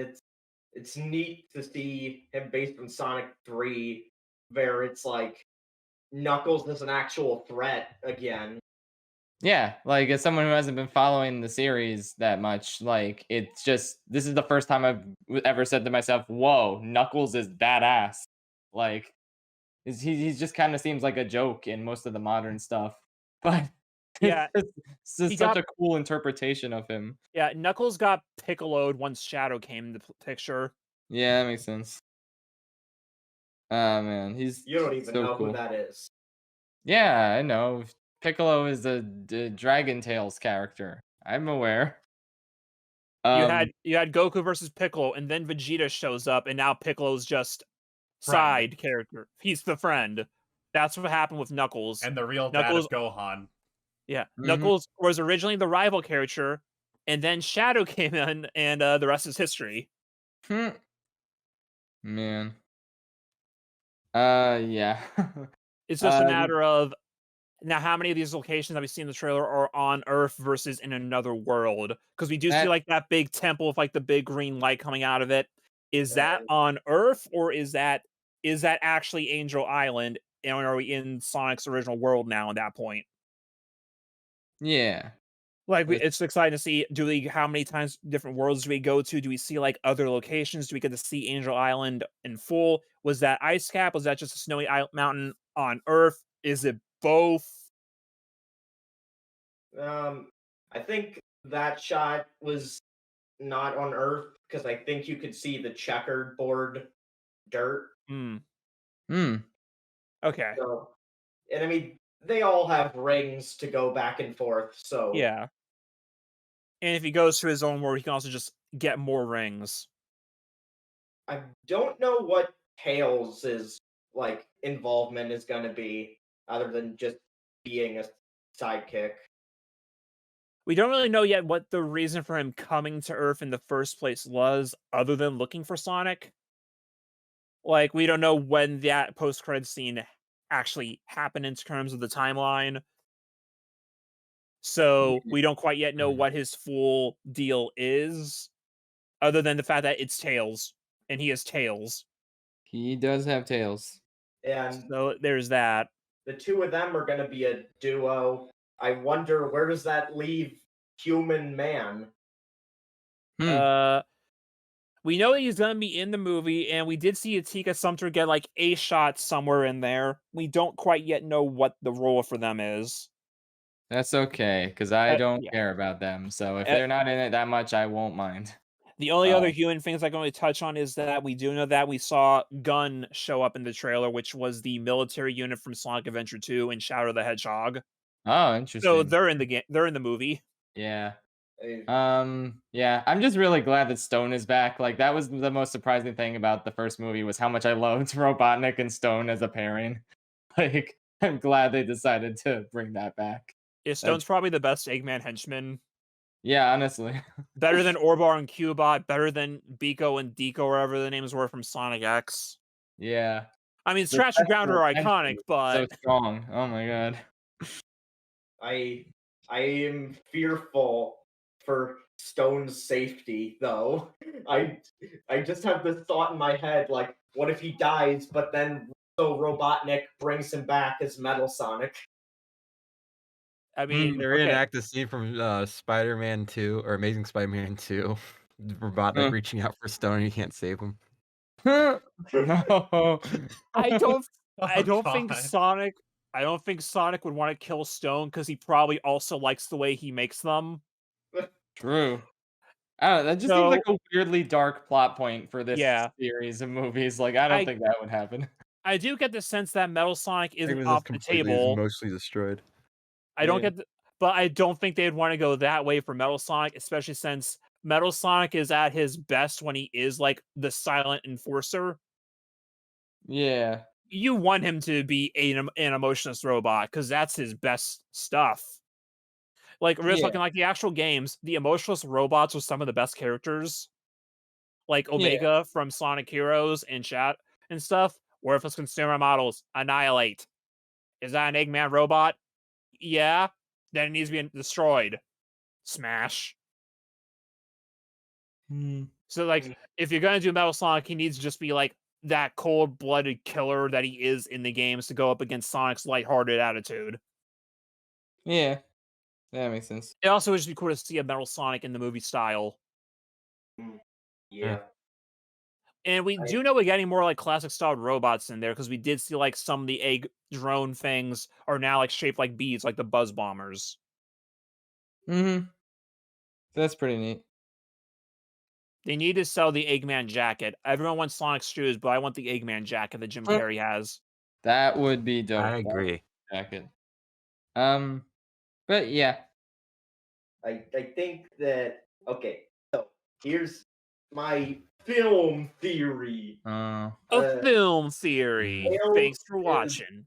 it's neat to see him based on Sonic 3, where it's like Knuckles is an actual threat again. Yeah, like as someone who hasn't been following the series that much, like it's just this is the first time I've ever said to myself, "Whoa, Knuckles is badass." Like he just kind of seems like a joke in most of the modern stuff, but Yeah, it's just such a cool interpretation of him. Yeah, Knuckles got Piccolo'd once Shadow came into the picture. Yeah, that makes sense. Oh man, he's You don't even so know cool. who that is. Yeah, I know. Piccolo is the Dragon Tales character. I'm aware. You had Goku versus Piccolo, and then Vegeta shows up, and now Piccolo's just side character. He's the friend. That's what happened with Knuckles. And the real dad of Gohan. Yeah, Knuckles was originally the rival character, and then Shadow came in, and the rest is history. Man. Yeah. It's just a matter of now how many of these locations that we see in the trailer are on Earth versus in another world? Because we do see like that big temple with like the big green light coming out of it. Is that on Earth or is that actually Angel Island? And are we in Sonic's original world now at that point? Yeah. Like it's exciting to see. How many times different worlds do we go to? Do we see like other locations? Do we get to see Angel Island in full? Was that ice cap? Was that just a snowy mountain on Earth? Is it both? I think that shot was not on Earth because I think you could see the checkered board dirt. Okay. So, and I mean, they all have rings to go back and forth. So yeah. And if he goes to his own world, he can also just get more rings. I don't know what Tails' like involvement is going to be, other than just being a sidekick. We don't really know yet what the reason for him coming to Earth in the first place was, other than looking for Sonic. Like, we don't know when that post-credits scene actually happened in terms of the timeline. So we don't quite yet know what his full deal is, other than the fact that it's Tails, and he has Tails. He does have tails. And so there's that. The two of them are going to be a duo. I wonder, where does that leave Human Man? We know that he's gonna be in the movie, and we did see Atika Sumter get like a shot somewhere in there. We don't quite yet know what the role for them is. That's okay, because I don't yeah. care about them. So if they're not in it that much, I won't mind. The only other human things I can really touch on is that we do know that we saw Gun show up in the trailer, which was the military unit from Sonic Adventure 2 and Shadow the Hedgehog. Oh, interesting. So they're in the game. They're in the movie. Yeah. Yeah, I'm just really glad that Stone is back. Like, that was the most surprising thing about the first movie, was how much I loved Robotnik and Stone as a pairing. Like, I'm glad they decided to bring that back. Yeah, Stone's probably the best Eggman henchman. Yeah, honestly. Better than Orbar and Cubot, better than Biko and Deco, or whatever the names were from Sonic X. Yeah. I mean, Scratch and Grounder are iconic, but so strong. Oh my god. I am fearful for Stone's safety, though. I just have this thought in my head, like, what if he dies, but then so Robotnik brings him back as Metal Sonic? I mean, they reenact the scene from Spider-Man 2 or Amazing Spider-Man 2. Robotnik reaching out for Stone and he can't save him. No. I don't think Sonic would want to kill Stone, because he probably also likes the way he makes them. True. I don't know, that just seems like a weirdly dark plot point for this series of movies. Like, I don't think that would happen. I do get the sense that Metal Sonic isn't off the table. Mostly destroyed. I don't get, but I don't think they'd want to go that way for Metal Sonic, especially since Metal Sonic is at his best when he is like the silent enforcer. Yeah. You want him to be an emotionless robot, because that's his best stuff. Like, we're talking like the actual games, the emotionless robots are some of the best characters. Like Omega from Sonic Heroes and Chat and stuff. Worthless consumer models, annihilate. Is that an Eggman robot? Yeah. Then it needs to be destroyed. Smash. So, like, if you're gonna do Metal Sonic, he needs to just be like that cold-blooded killer that he is in the games to go up against Sonic's lighthearted attitude. Yeah. That makes sense. It also would just be cool to see a Metal Sonic in the movie style. Yeah. And we do know we're getting more like classic style robots in there, because we did see like some of the egg drone things are now like shaped like bees, like the Buzz Bombers. That's pretty neat. They need to sell the Eggman jacket. Everyone wants Sonic's shoes, but I want the Eggman jacket that Jim Carrey has. That would be dope. I agree. Jacket. But yeah. I think that, okay, so here's my film theory. A film theory. Thanks for watching.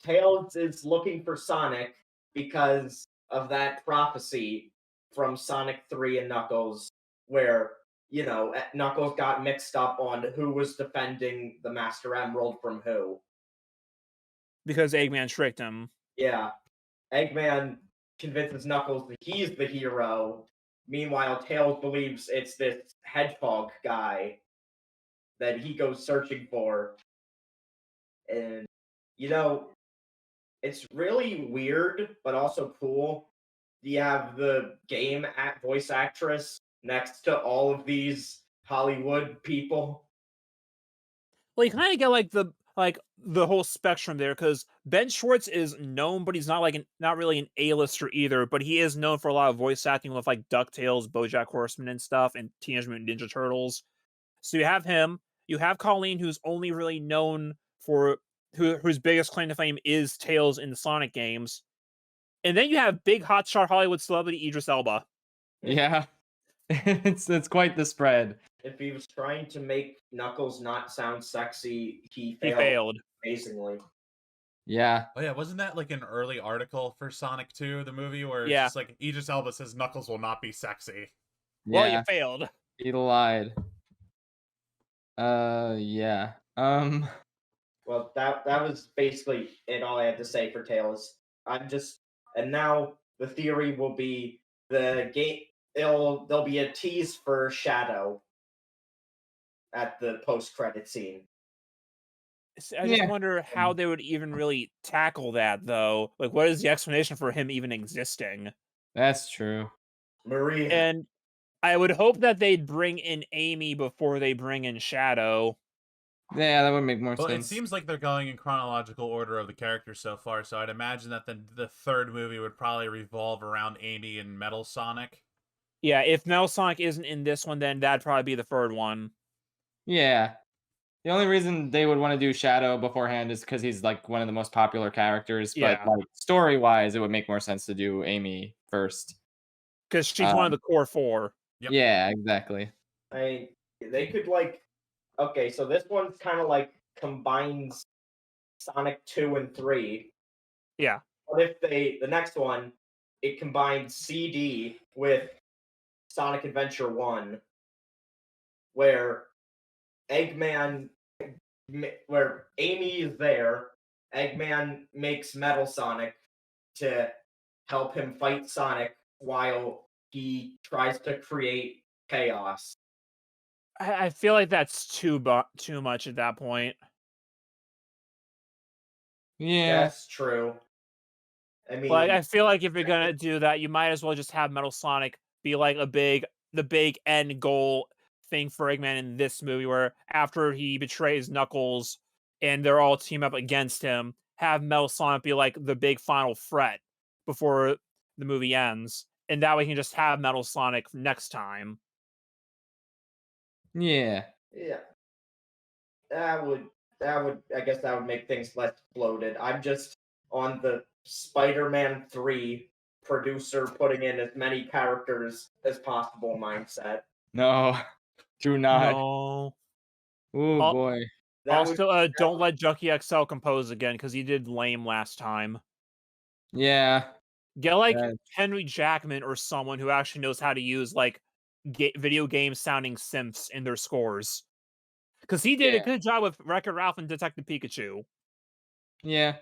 Tails is looking for Sonic because of that prophecy from Sonic 3 and Knuckles, where, you know, Knuckles got mixed up on who was defending the Master Emerald from who. Because Eggman tricked him. Yeah. Eggman convinces Knuckles that he's the hero. Meanwhile, Tails believes it's this hedgehog guy that he goes searching for. And, you know, it's really weird, but also cool. You have the game voice actress next to all of these Hollywood people. Well, you kind of get like the whole spectrum there, because Ben Schwartz is known, but he's not really an A-lister either. But he is known for a lot of voice acting with like DuckTales, BoJack Horseman, and stuff, and Teenage Mutant Ninja Turtles. So you have him. You have Colleen, who's only really known for whose biggest claim to fame is Tails in the Sonic games. And then you have big hotshot Hollywood celebrity Idris Elba. Yeah. it's quite the spread. If he was trying to make Knuckles not sound sexy, he failed amazingly. Yeah. Oh yeah, wasn't that like an early article for Sonic 2, the movie, where it's just like Idris Elba says Knuckles will not be sexy? Well, you failed. He lied. Yeah. Well, that was basically it. All I had to say for Tails. And now the theory will be the game. There'll be a tease for Shadow at the post-credit scene. I just wonder how they would even really tackle that, though. Like, what is the explanation for him even existing? That's true. Maria. And I would hope that they'd bring in Amy before they bring in Shadow. Yeah, that would make more Well, sense. it seems like they're going in chronological order of the characters so far, so I'd imagine that the third movie would probably revolve around Amy and Metal Sonic. Yeah, if Metal Sonic isn't in this one, then that'd probably be the third one. Yeah. The only reason they would want to do Shadow beforehand is because he's like one of the most popular characters. But like story-wise, it would make more sense to do Amy first. Because she's one of the core four. Yep. Yeah, exactly. They could okay, so this one's kind of like combines Sonic 2 and 3. Yeah. What if the next one, it combines CD with Sonic Adventure 1, where Amy is there, Eggman makes Metal Sonic to help him fight Sonic while he tries to create chaos. I feel like that's too much at that point. Yeah. That's true. I mean, I feel like if you're gonna do that, you might as well just have Metal Sonic be like the big end goal thing for Eggman in this movie, where after he betrays Knuckles and they're all team up against him, have Metal Sonic be like the big final threat before the movie ends, and that way you can just have Metal Sonic next time. Yeah. Yeah. I guess that would make things less bloated. I'm just on the Spider-Man 3 producer putting in as many characters as possible mindset. No. Do not. No. Oh boy. Also, don't let Junkie XL compose again, because he did lame last time. Yeah. Get Henry Jackman or someone who actually knows how to use video game sounding synths in their scores. Because he did a good job with Wreck-It Ralph and Detective Pikachu. Yeah.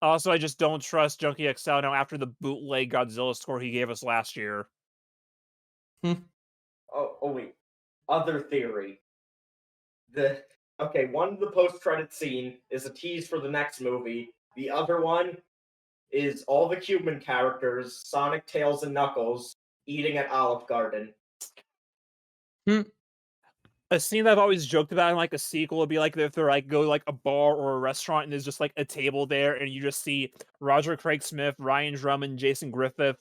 Also, I just don't trust Junkie XL now after the bootleg Godzilla score he gave us last year. Oh wait. Other theory. One of the post-credit scene is a tease for the next movie. The other one is all the human characters, Sonic, Tails, and Knuckles, eating at Olive Garden. A scene that I've always joked about in a sequel would be if they're go a bar or a restaurant and there's just a table there and you just see Roger Craig Smith, Ryan Drummond, Jason Griffith,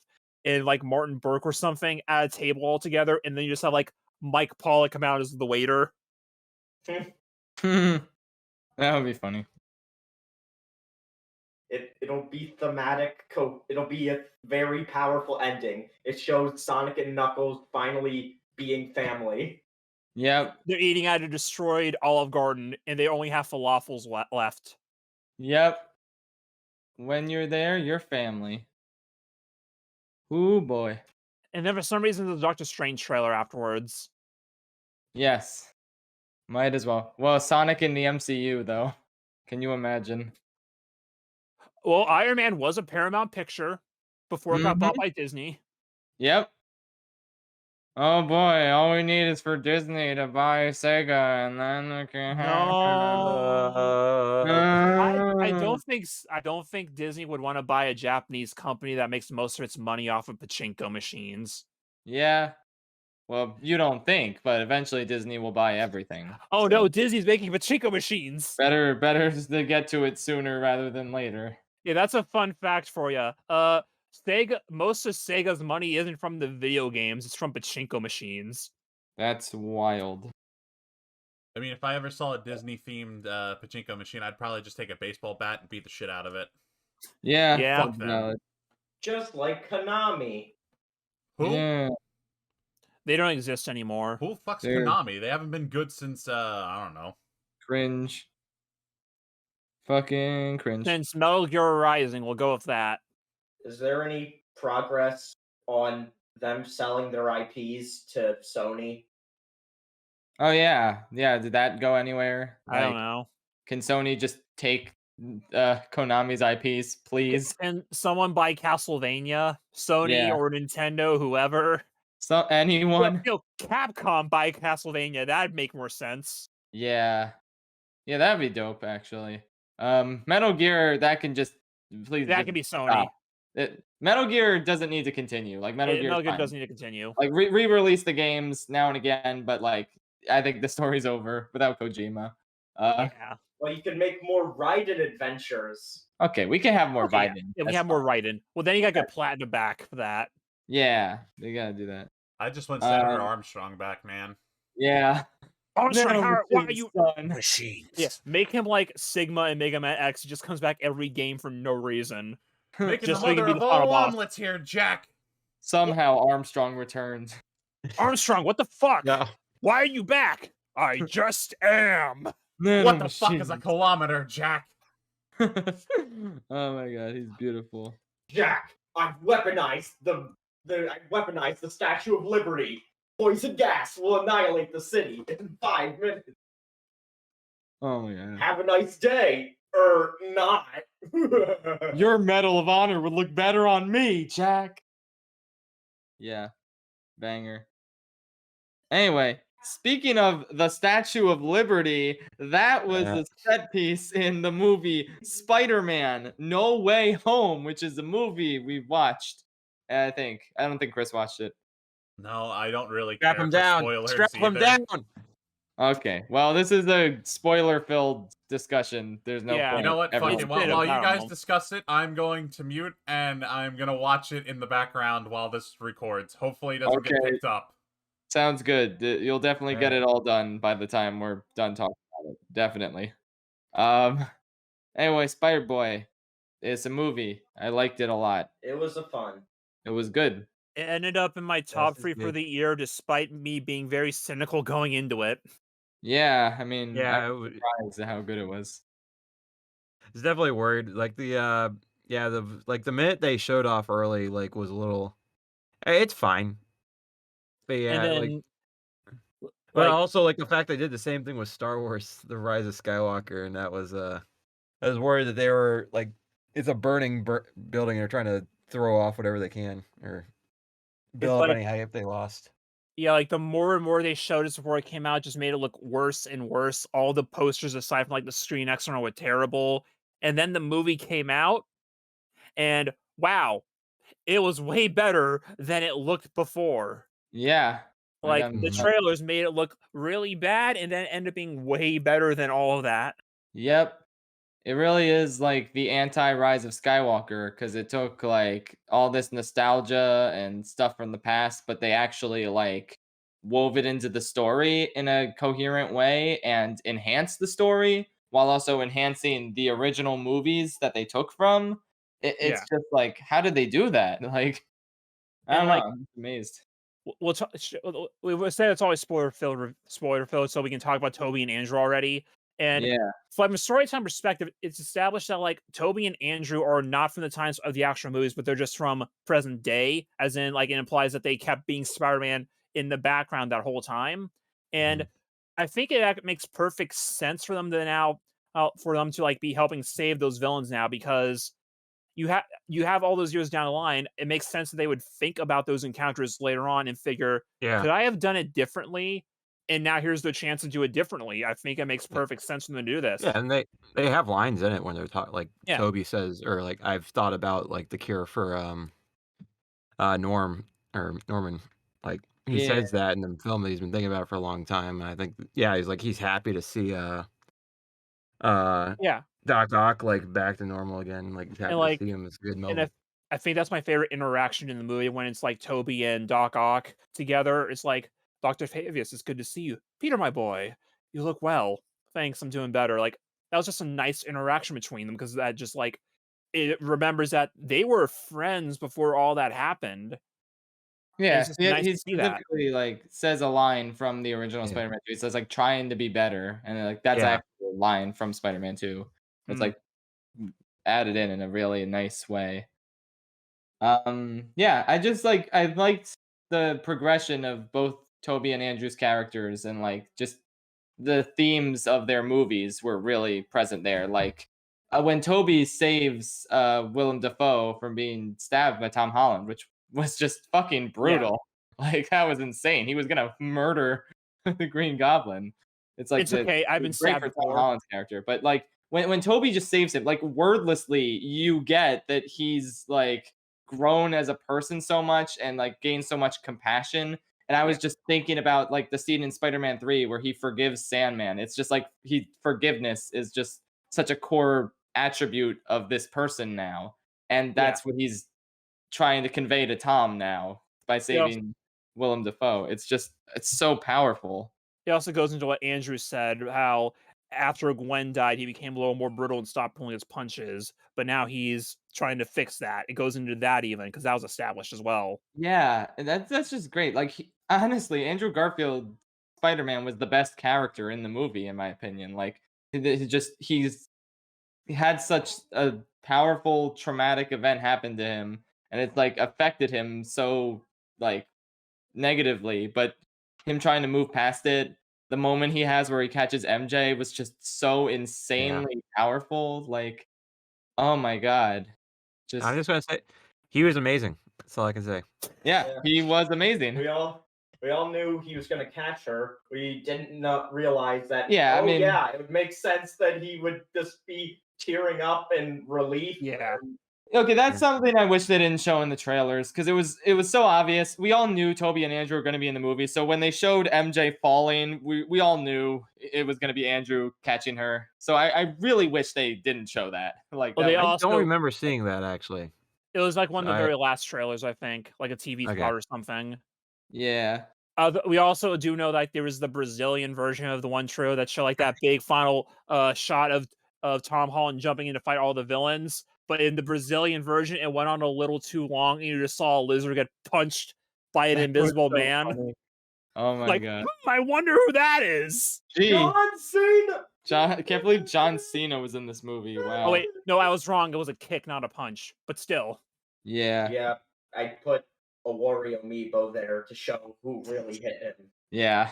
and Martin Burke or something at a table all together, and then you just have Mike Pollock come out as the waiter. That would be funny. It'll be thematic. It'll be a very powerful ending. It shows Sonic and Knuckles finally being family. Yep. They're eating at a destroyed Olive Garden, and they only have falafels left. Yep. When you're there, you're family. Ooh boy. And then for some reason, there's a Doctor Strange trailer afterwards. Yes. Might as well. Well, Sonic in the MCU, though. Can you imagine? Well, Iron Man was a Paramount picture before it got bought by Disney. Yep. Oh boy, all we need is for Disney to buy Sega, and then we can have. I don't think Disney would want to buy a Japanese company that makes most of its money off of pachinko machines. Yeah. Well, you don't think, but eventually Disney will buy everything. Oh no, Disney's making pachinko machines. Better to get to it sooner rather than later. Yeah, that's a fun fact for you. Sega, most of Sega's money isn't from the video games; it's from pachinko machines. That's wild. I mean, if I ever saw a Disney-themed pachinko machine, I'd probably just take a baseball bat and beat the shit out of it. Yeah. Fuck them. Just like Konami. Who? Yeah. They don't exist anymore. Who fucks Konami? They haven't been good since, I don't know. Cringe. Fucking cringe. Since Metal Gear Rising, we'll go with that. Is there any progress on them selling their IPs to Sony? Oh yeah. Yeah, did that go anywhere? I don't know. Can Sony just take Konami's IPs, please. And someone buy Castlevania, Sony Yeah. or Nintendo, whoever. So anyone? Capcom buy Castlevania. That'd make more sense. Yeah. Yeah, that'd be dope, actually. Metal Gear, that can just please. That just can be Sony. stop. Metal Gear doesn't need to continue. Like Metal Gear doesn't need to continue. Like re-release the games now and again, but like I think the story's over without Kojima. Yeah. Well, you can make more Raiden adventures. Okay, we can have more Raiden. Yeah, we have more Raiden. Well, then you gotta get Platinum back for that. Yeah, we gotta do that. I just want Senator Armstrong back, man. Yeah. Armstrong, why are you machines? Yeah, make him like Sigma and Mega Man X. He just comes back every game for no reason. Making Just the so he can mother be of the all final boss. omelets here, Jack. Somehow Armstrong returns. Armstrong, what the fuck? No. Why are you back? I just am. What the fuck is a kilometer, Jack? Oh my god, he's beautiful. Jack, I've weaponized the Statue of Liberty. Poison gas will annihilate the city in 5 minutes. Oh my god. Have a nice day. Not. Your Medal of Honor would look better on me, Jack. Yeah. Banger. Anyway, speaking of the Statue of Liberty, that was a set piece in the movie Spider-Man No Way Home, which is a movie we've watched. I don't think Chris watched it. No, I don't really Strap care him for down. spoilers Strap him either. down. Okay, well, this is a spoiler-filled discussion. There's no point. You know what? Fuck Everyone- it. While you guys discuss it, I'm going to mute and I'm going to watch it in the background while this records. Hopefully it doesn't get picked up. Sounds good. You'll definitely get it all done by the time we're done talking about it. Definitely. Anyway, Spider-Boy. It's a movie. I liked it a lot. It was fun. It was good. It ended up in my top 3 for the year, despite me being very cynical going into it. Yeah, I mean, Yeah, I was surprised at how good it was. It's definitely worried. Like the the minute they showed off early, like was a little. It's fine. But yeah, And then, but also like the fact they did the same thing with Star Wars: The Rise of Skywalker, and that was I was worried that they were like, it's a burning building. They're trying to throw off whatever they can or build up any hype they lost. Yeah, like the more and more they showed us before it came out, just made it look worse and worse. All the posters, aside from like the screen external, were terrible. And then the movie came out, and wow, it was way better than it looked before. Yeah. Like the trailers made it look really bad, and then ended up being way better than all of that. Yep. It really is like the anti-Rise of Skywalker, because it took like all this nostalgia and stuff from the past, but they actually like wove it into the story in a coherent way and enhanced the story while also enhancing the original movies that they took from. It's just like, how did they do that? Like, I don't know. I'm amazed. We'll say it's always spoiler filled, so we can talk about Toby and Andrew already. And from a storytelling perspective, it's established that like Toby and Andrew are not from the times of the actual movies, but they're just from present day, as in like it implies that they kept being Spider-Man in the background that whole time. And I think it makes perfect sense for them to now, for them to like be helping save those villains now, because you have all those years down the line. It makes sense that they would think about those encounters later on and figure, could I have done it differently? And now here's the chance to do it differently. I think it makes perfect sense for them to do this. Yeah, and they have lines in it when they're talking. Like Toby says, or like I've thought about like the cure for Norman. Like he says that in the film that he's been thinking about it for a long time. And I think he's happy to see Doc Ock like back to normal again. Like he's happy to see him. It's a good moment. And I think that's my favorite interaction in the movie, when it's like Toby and Doc Ock together. It's like, Dr. Fabius, it's good to see you. Peter, my boy, you look well. Thanks, I'm doing better. Like, that was just a nice interaction between them, because that just like, it remembers that they were friends before all that happened. Yeah, nice he to see that. specifically like says a line from the original Spider-Man 2. He says like trying to be better, and like that's actually a line from Spider-Man 2. It's like added in a really nice way. I liked the progression of both Toby and Andrew's characters, and like just the themes of their movies were really present there. Like when Toby saves Willem Dafoe from being stabbed by Tom Holland, which was just fucking brutal. Like that was insane. He was gonna murder the Green Goblin. It's like It's okay. I've been it's great stabbed for Tom before. Holland's character, but like when Toby just saves him, like wordlessly, you get that he's like grown as a person so much and like gained so much compassion. And I was just thinking about like the scene in Spider-Man 3 where he forgives Sandman. It's just like forgiveness is just such a core attribute of this person now. And that's what he's trying to convey to Tom now by saving Willem Dafoe. It's so powerful. It also goes into what Andrew said, how after Gwen died, he became a little more brittle and stopped pulling his punches. But now he's trying to fix that. It goes into that even because that was established as well. Yeah, and that's just great. Like honestly, Andrew Garfield Spider-Man was the best character in the movie, in my opinion. Like he had such a powerful traumatic event happen to him, and it's like affected him so like negatively, but him trying to move past it, the moment he has where he catches MJ was just so insanely powerful. Like, oh my god. I'm just gonna say he was amazing. That's all I can say. Yeah, he was amazing. We all knew he was gonna catch her. We didn't realize that. Yeah, I mean, it would make sense that he would just be tearing up in relief. Yeah. Okay, that's something I wish they didn't show in the trailers because it was so obvious. We all knew Toby and Andrew were going to be in the movie, so when they showed MJ falling, we all knew it was going to be Andrew catching her. So I really wish they didn't show that. Like, I don't remember seeing that actually. It was like one of the very last trailers, I think, like a TV spot or something. Yeah. We also do know that there was the Brazilian version of the one trailer that showed like that big final shot of Tom Holland jumping in to fight all the villains. But in the Brazilian version, it went on a little too long, and you just saw a lizard get punched by an invisible man. Funny. Oh my god! I wonder who that is. Gee. John Cena. I can't believe John Cena was in this movie. Wow. Oh wait, no, I was wrong. It was a kick, not a punch. But still. Yeah. Yeah, I put a Wario amiibo there to show who really hit him. Yeah.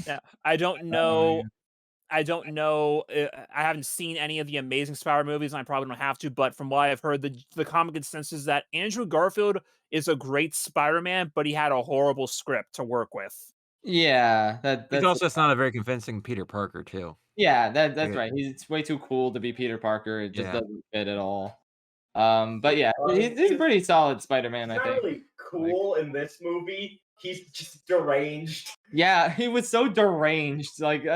Yeah, I don't know. I don't know. I haven't seen any of the Amazing Spider movies, and I probably don't have to. But from what I've heard, the common consensus is that Andrew Garfield is a great Spider-Man, but he had a horrible script to work with. Yeah, that's not a very convincing Peter Parker too. Yeah, that's right. He's way too cool to be Peter Parker. It just doesn't fit at all. But yeah, he's a pretty solid Spider-Man. I think. Really cool in this movie. He's just deranged. Yeah, he was so deranged. Like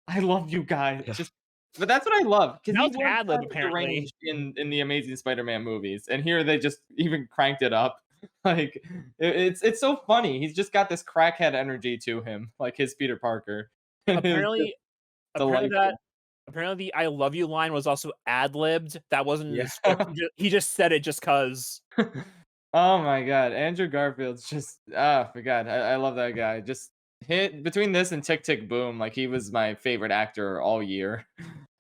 I love you guys. But that's what I love because he was deranged in the Amazing Spider-Man movies, and here they just even cranked it up. Like it's so funny. He's just got this crackhead energy to him, like his Peter Parker. Apparently the "I love you" line was also ad-libbed. That wasn't in the script. He just said it just cause. Oh my god, Andrew Garfield's just my god, I love that guy. Just hit between this and Tick Tick Boom, like he was my favorite actor all year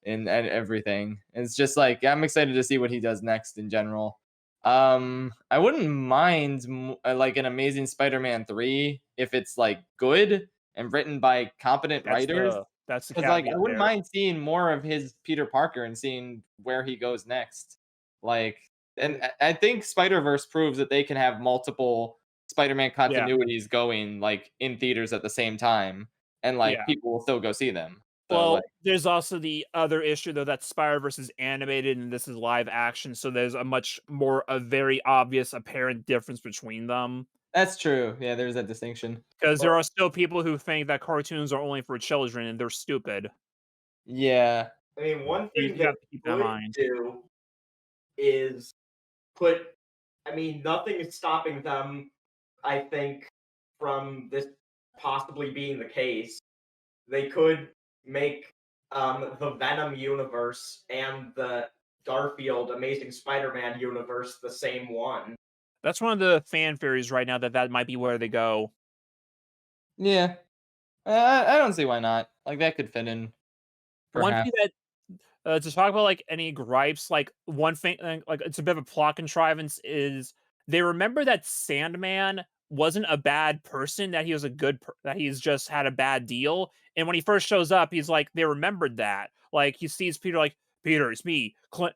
and everything. It's just like I'm excited to see what he does next in general. I wouldn't mind like an Amazing Spider-Man 3 if it's like good and written by competent writers. That's the like I wouldn't mind seeing more of his Peter Parker and seeing where he goes next. Like, and I think Spider-Verse proves that they can have multiple Spider-Man continuities going like in theaters at the same time, and like people will still go see them. So, well, there's also the other issue though that Spider-Verse is animated and this is live action, so there's a very obvious apparent difference between them. That's true. Yeah, there's that distinction. Because there are still people who think that cartoons are only for children and they're stupid. Yeah. I mean, one thing you have that to keep that in mind. do is nothing is stopping them, I think, from this possibly being the case. They could make the Venom universe and the Garfield Amazing Spider-Man universe the same one. That's one of the fan theories right now that might be where they go. Yeah. I don't see why not. Like, that could fit in. Perhaps. One thing that, to talk about, like, any gripes, like, one thing, like, it's a bit of a plot contrivance is they remember that Sandman wasn't a bad person, that he was that he's just had a bad deal. And when he first shows up, he's like, they remembered that. Like, he sees Peter like, Peter, it's me, Clint.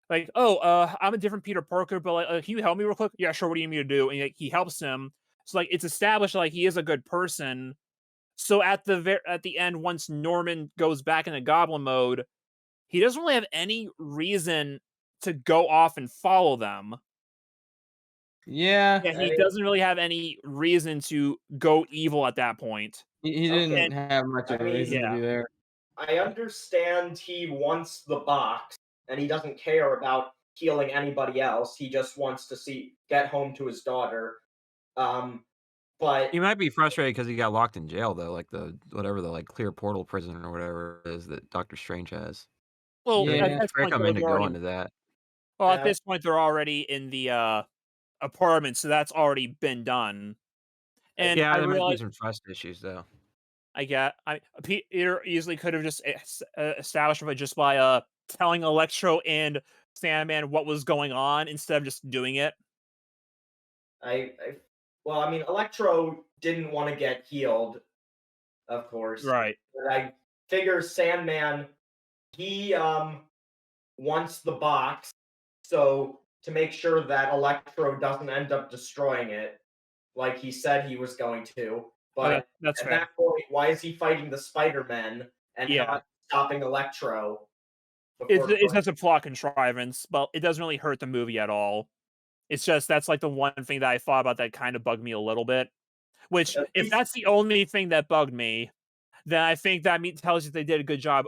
Like, oh, I'm a different Peter Parker, but like, can you help me real quick? Yeah, sure. What do you need me to do? And like, he helps him. So like, it's established like he is a good person. So at the end, once Norman goes back into Goblin mode, he doesn't really have any reason to go off and follow them. Yeah. Yeah, he doesn't really have any reason to go evil at that point. He didn't have much of a reason to be there. I understand he wants the box, and he doesn't care about healing anybody else. He just wants to get home to his daughter. But he might be frustrated because he got locked in jail, though, like the clear portal prison or whatever it is that Doctor Strange has. Well, Yeah. at this point, Trick him into going to that. Well, at this point, they're already in the apartment, so that's already been done. And yeah, I there might be realized some trust issues, though. Peter easily could have just established it just by telling Electro and Sandman what was going on instead of just doing it. Well, I mean, Electro didn't want to get healed, of course. Right. But I figure Sandman, he wants the box, so to make sure that Electro doesn't end up destroying it, like he said he was going to. But that's at fair. that point, why is he fighting the Spider-Men and not stopping Electro? It's just a plot contrivance, but it doesn't really hurt the movie at all. It's just that's like the one thing that I thought about that kind of bugged me a little bit. Which, if that's the only thing that bugged me, then I think that tells you they did a good job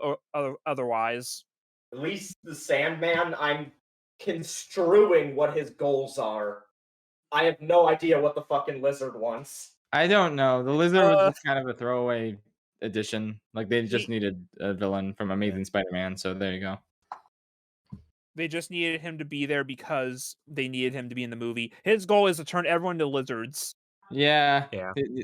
otherwise. At least the Sandman, I'm construing what his goals are. I have no idea what the fucking Lizard wants. I don't know. The Lizard was just kind of a throwaway addition. Like, they just needed a villain from Amazing Spider-Man, so there you go. They just needed him to be there because they needed him to be in the movie. His goal is to turn everyone into lizards. Yeah.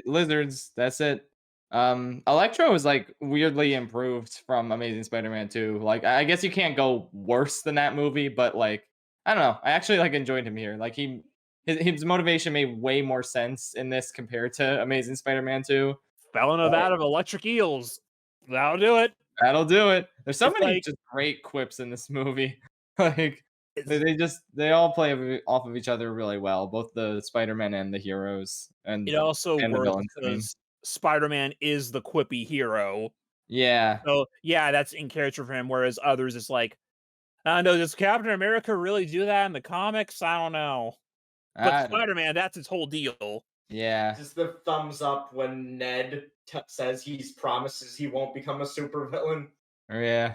Lizards, that's it. Electro is like weirdly improved from Amazing Spider-Man 2. Like, I guess you can't go worse than that movie, but like, I don't know. I actually like enjoyed him here. Like, his motivation made way more sense in this compared to Amazing Spider-Man 2. Fell in a vat of electric eels. That'll do it. That'll do it. There's so many just great quips in this movie. Like, they all play off of each other really well, both the Spider-Man and the heroes. And it also and works because Spider-Man is the quippy hero. Yeah. So yeah, that's in character for him. Whereas others, it's like, I don't know, does Captain America really do that in the comics? I don't know. But Spider-Man, that's his whole deal. Yeah. Just the thumbs up when Ned says he promises he won't become a supervillain. Yeah.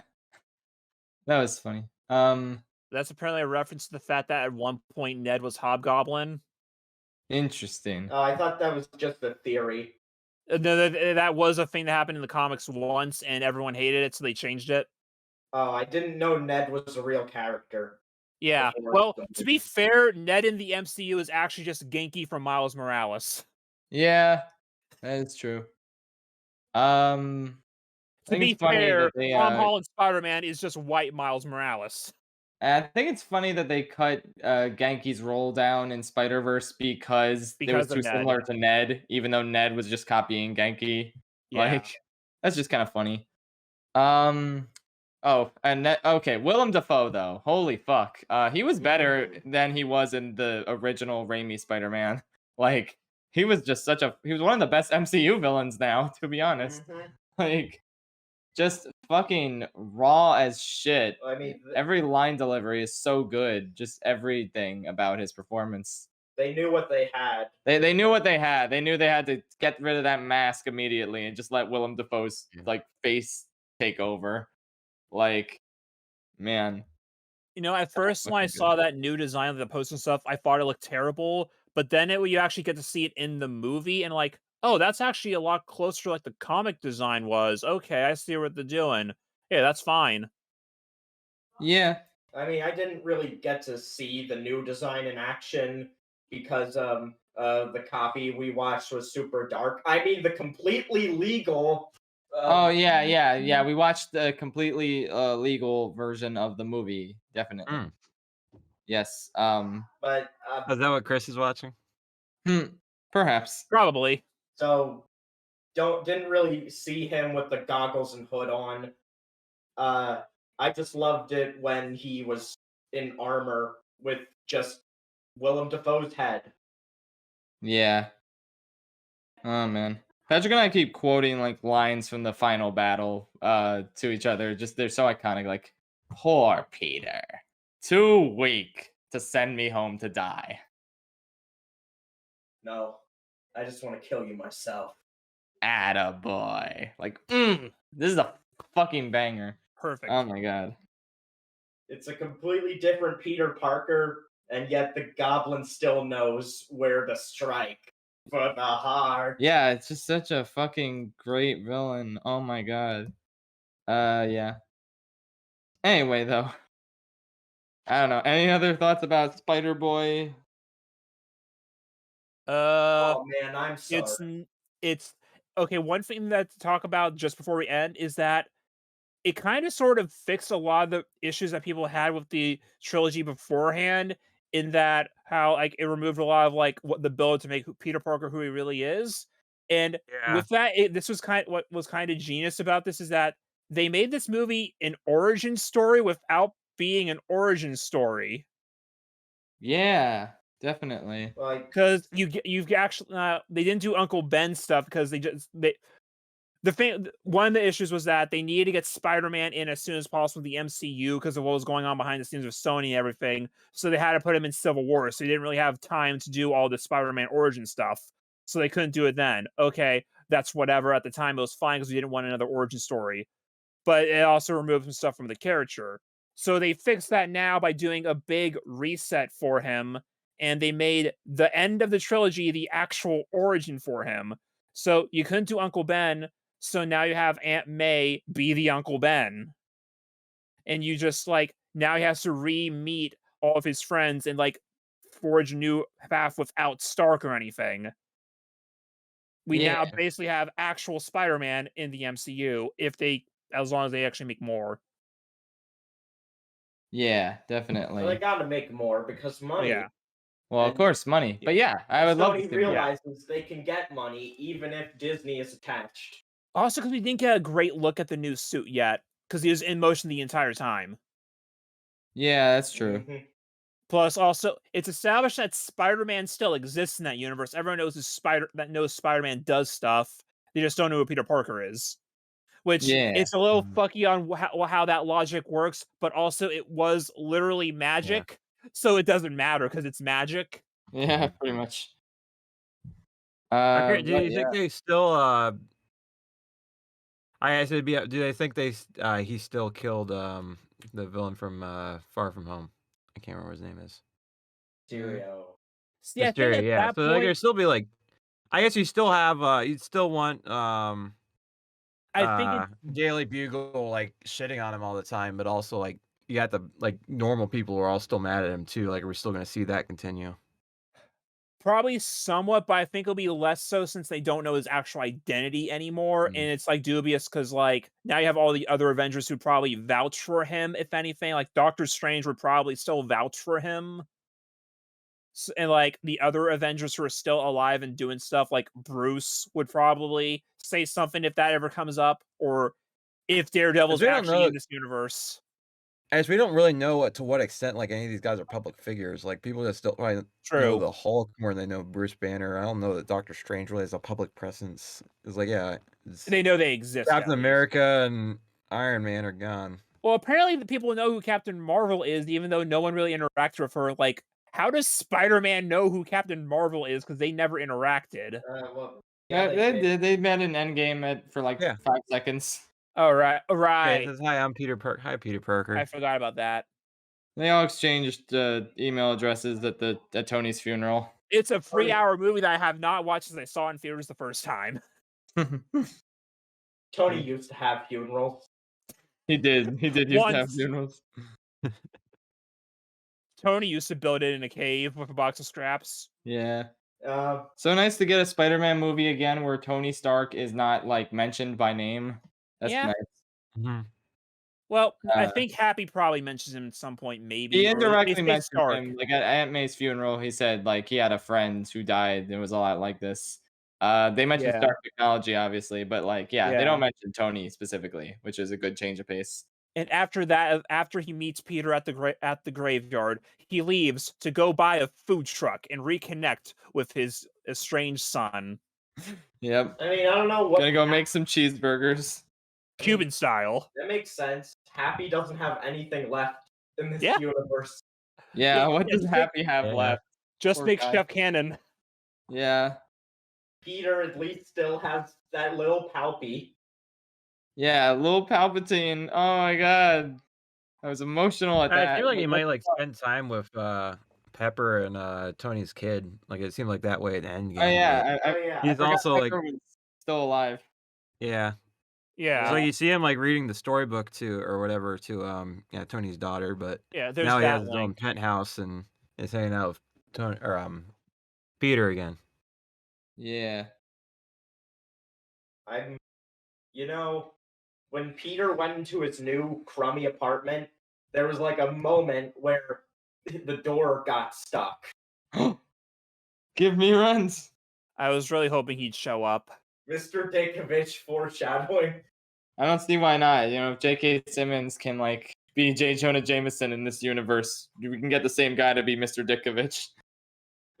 That was funny. That's apparently a reference to the fact that at one point Ned was Hobgoblin. Interesting. Oh, I thought that was just a theory. No, that was a thing that happened in the comics once, and everyone hated it, so they changed it. Oh, I didn't know Ned was a real character. Yeah. Well, to be fair, Ned in the MCU is actually just Genki from Miles Morales. Yeah, that is true. To be fair, Tom Holland Spider-Man is just white Miles Morales. I think it's funny that they cut Genki's role down in Spider-Verse because it was too similar to Ned, even though Ned was just copying Genki. Yeah. Like, that's just kind of funny. Oh, and okay, Willem Dafoe though. Holy fuck. He was better than he was in the original Raimi Spider-Man. Like, he was just he was one of the best MCU villains now, to be honest. Like, just fucking raw as shit. I mean, every line delivery is so good. Just everything about his performance. They knew what they had. They knew what they had. They knew they had to get rid of that mask immediately and just let Willem Dafoe's like face take over. Like, man. You know, at first when I saw that new design of the poster and stuff, I thought it looked terrible. But then you actually get to see it in the movie and like, oh, that's actually a lot closer to like the comic design was. Okay, I see what they're doing. Yeah, that's fine. Yeah. I mean, I didn't really get to see the new design in action because the copy we watched was super dark. I mean, the completely legal. Oh yeah. We watched the completely legal version of the movie. Definitely. Yes. But is that what Chris is watching? Perhaps. Probably. So didn't really see him with the goggles and hood on. I just loved it when he was in armor with just Willem Dafoe's head. Yeah. Oh man. Patrick and I keep quoting like lines from the final battle to each other. Just they're so iconic, like, poor Peter. Too weak to send me home to die. No. I just want to kill you myself. Attaboy. Like, this is a fucking banger. Perfect. Oh my god. It's a completely different Peter Parker, and yet the Goblin still knows where to strike for the heart. Yeah, it's just such a fucking great villain. Oh my god. Yeah. Anyway, though. I don't know. Any other thoughts about Spider-Boy? Oh man, I'm sorry. It's okay. One thing that to talk about just before we end is that it kind of sort of fixed a lot of the issues that people had with the trilogy beforehand, in that how like it removed a lot of like what the build to make Peter Parker who he really is. And Yeah. with that, this was what was kind of genius about this is that they made this movie an origin story without being an origin story. Yeah, definitely. Like, Because you've actually they didn't do Uncle Ben stuff because one of the issues was that they needed to get Spider-Man in as soon as possible with the MCU because of what was going on behind the scenes with Sony and everything. So they had to put him in Civil War. So they didn't really have time to do all the Spider-Man origin stuff. So they couldn't do it then. Okay, that's whatever. At the time, it was fine because we didn't want another origin story. But it also removed some stuff from the character. So they fixed that now by doing a big reset for him. And they made the end of the trilogy the actual origin for him. So you couldn't do Uncle Ben, so now you have Aunt May be the Uncle Ben. And you just like now he has to re-meet all of his friends and like forge a new path without Stark or anything. We Yeah. now basically have actual Spider-Man in the MCU as long as they actually make more. Yeah, well, definitely. they gotta make more because money. Yeah. Well, of course, money. But yeah, I would love to Sony see more. realizes they can get money even if Disney is attached. Also, because we didn't get a great look at the new suit yet, because he was in motion the entire time. Yeah, that's true. Mhm. Plus, also, it's established that Spider-Man still exists in that universe. Everyone knows Spider-Man does stuff. They just don't know who Peter Parker is. Which Yeah. it's a little fucky on how that logic works, but also it was literally magic, so it doesn't matter because it's magic. Yeah, pretty much. Okay, do you yeah. think they still I said, do they think he still killed the villain from Far From Home? I can't remember what his name is. Stereo. Yeah, I think Mysterio, at yeah. that So like, point, there'd still be like, I guess you still have you'd still want I think Daily Bugle like shitting on him all the time, but also like you got the like normal people who are all still mad at him too. Like, we're still gonna see that continue. probably somewhat, but I think it'll be less so since they don't know his actual identity anymore, and it's like dubious because like now you have all the other Avengers who probably vouch for him. If anything, like Doctor Strange would probably still vouch for him. And like the other Avengers who are still alive and doing stuff, like Bruce would probably say something if that ever comes up, or if Daredevil's we don't actually know- in this universe. As we don't really know to what extent like any of these guys are public figures. Like, people that still probably know the Hulk more than they know Bruce Banner. I don't know that Doctor Strange really has a public presence. It's like, yeah, They know they exist. Captain America and Iron Man are gone. Well, apparently the people know who Captain Marvel is, even though no one really interacted with her. Like, how does Spider-Man know who Captain Marvel is? Because they never interacted. Yeah, they did. They met in Endgame for like 5 seconds. Oh, right. Yeah, it says, hi, I'm Peter Parker. Hi, Peter Parker. I forgot about that. They all exchanged email addresses at Tony's funeral. It's a 3-hour movie that I have not watched since I saw in theaters the first time. Tony used to have funerals. He did. He did used to have funerals. Tony used to build it in a cave with a box of scraps. Yeah. So nice to get a Spider-Man movie again where Tony Stark is not like mentioned by name. That's nice. Well, I think Happy probably mentions him at some point, maybe. He indirectly mentioned him. Like at Aunt May's funeral, he said like he had a friend who died. It was a lot like this. They mentioned Stark Technology, obviously, but like, they don't mention Tony specifically, which is a good change of pace. And after that, after he meets Peter at the graveyard, he leaves to go buy a food truck and reconnect with his estranged son. Yep. I mean, I don't know what. Gonna go make some cheeseburgers. Cuban style. That makes sense. Happy doesn't have anything left in this universe. Yeah, what does Happy have left? Just Poor make guy. Chef Cannon. Yeah. Peter at least still has that little Palpy. Yeah, little Palpatine. Oh my god. I was emotional at that. I feel like he might spend time with Pepper and Tony's kid. Like it seemed like that way at the end game. Oh yeah, he's also Pepper was still alive. Yeah. Yeah. So you see him reading the storybook or whatever to Tony's daughter, but there's now he that has his own penthouse and is hanging out with Tony or Peter again. Yeah. When Peter went into his new crummy apartment, there was a moment where the door got stuck. Give me runs. I was really hoping he'd show up. Mr. Dickovich foreshadowing. I don't see why not. If J.K. Simmons can be J. Jonah Jameson in this universe, we can get the same guy to be Mr. Dickovich.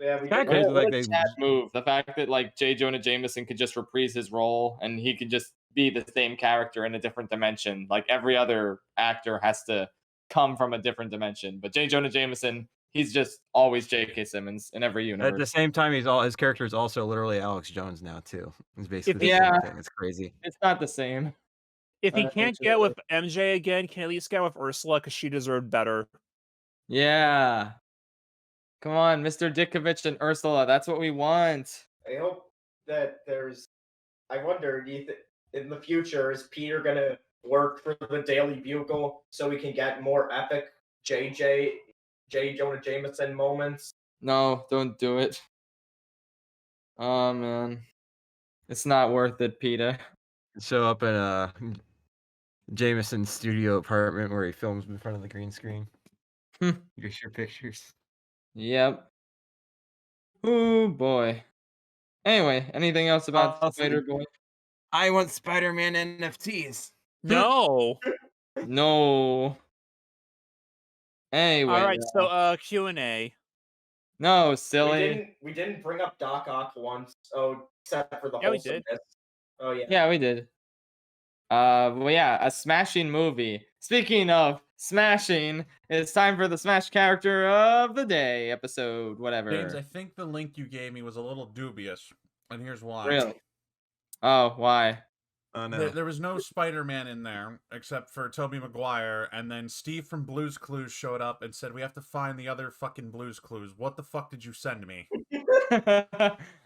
Yeah, we what a sad move. The fact that J. Jonah Jameson could just reprise his role and he could just be the same character in a different dimension. Like every other actor has to come from a different dimension, but J. Jonah Jameson, he's just always J.K. Simmons in every universe. At the same time, his character is also literally Alex Jones now too. It's basically the same thing. It's crazy. It's not the same. If he can't get with MJ again, can he at least get with Ursula because she deserved better? Yeah. Come on, Mr. Dickovich and Ursula. That's what we want. I hope that I wonder, in the future, is Peter going to work for the Daily Bugle so we can get more epic J. Jonah Jameson moments? No, don't do it. Oh, man. It's not worth it, Peter. Show up in Jameson's studio apartment where he films in front of the green screen. Get your pictures. Yep. Oh boy. Anyway, anything else about Spider-Boy? I want Spider-Man NFTs. No. No. Anyway. All right, so Q&A. No, silly. We didn't bring up Doc Ock once. Oh, except for the wholesomeness. Oh yeah. Yeah, we did. Well, yeah, a smashing movie. Speaking of smashing, it's time for the Smash Character of the Day episode, whatever. James, I think the link you gave me was a little dubious, and here's why. Really? Oh, why? Oh, no. There was no Spider-Man in there, except for Tobey Maguire, and then Steve from Blue's Clues showed up and said, we have to find the other fucking Blue's Clues. What the fuck did you send me?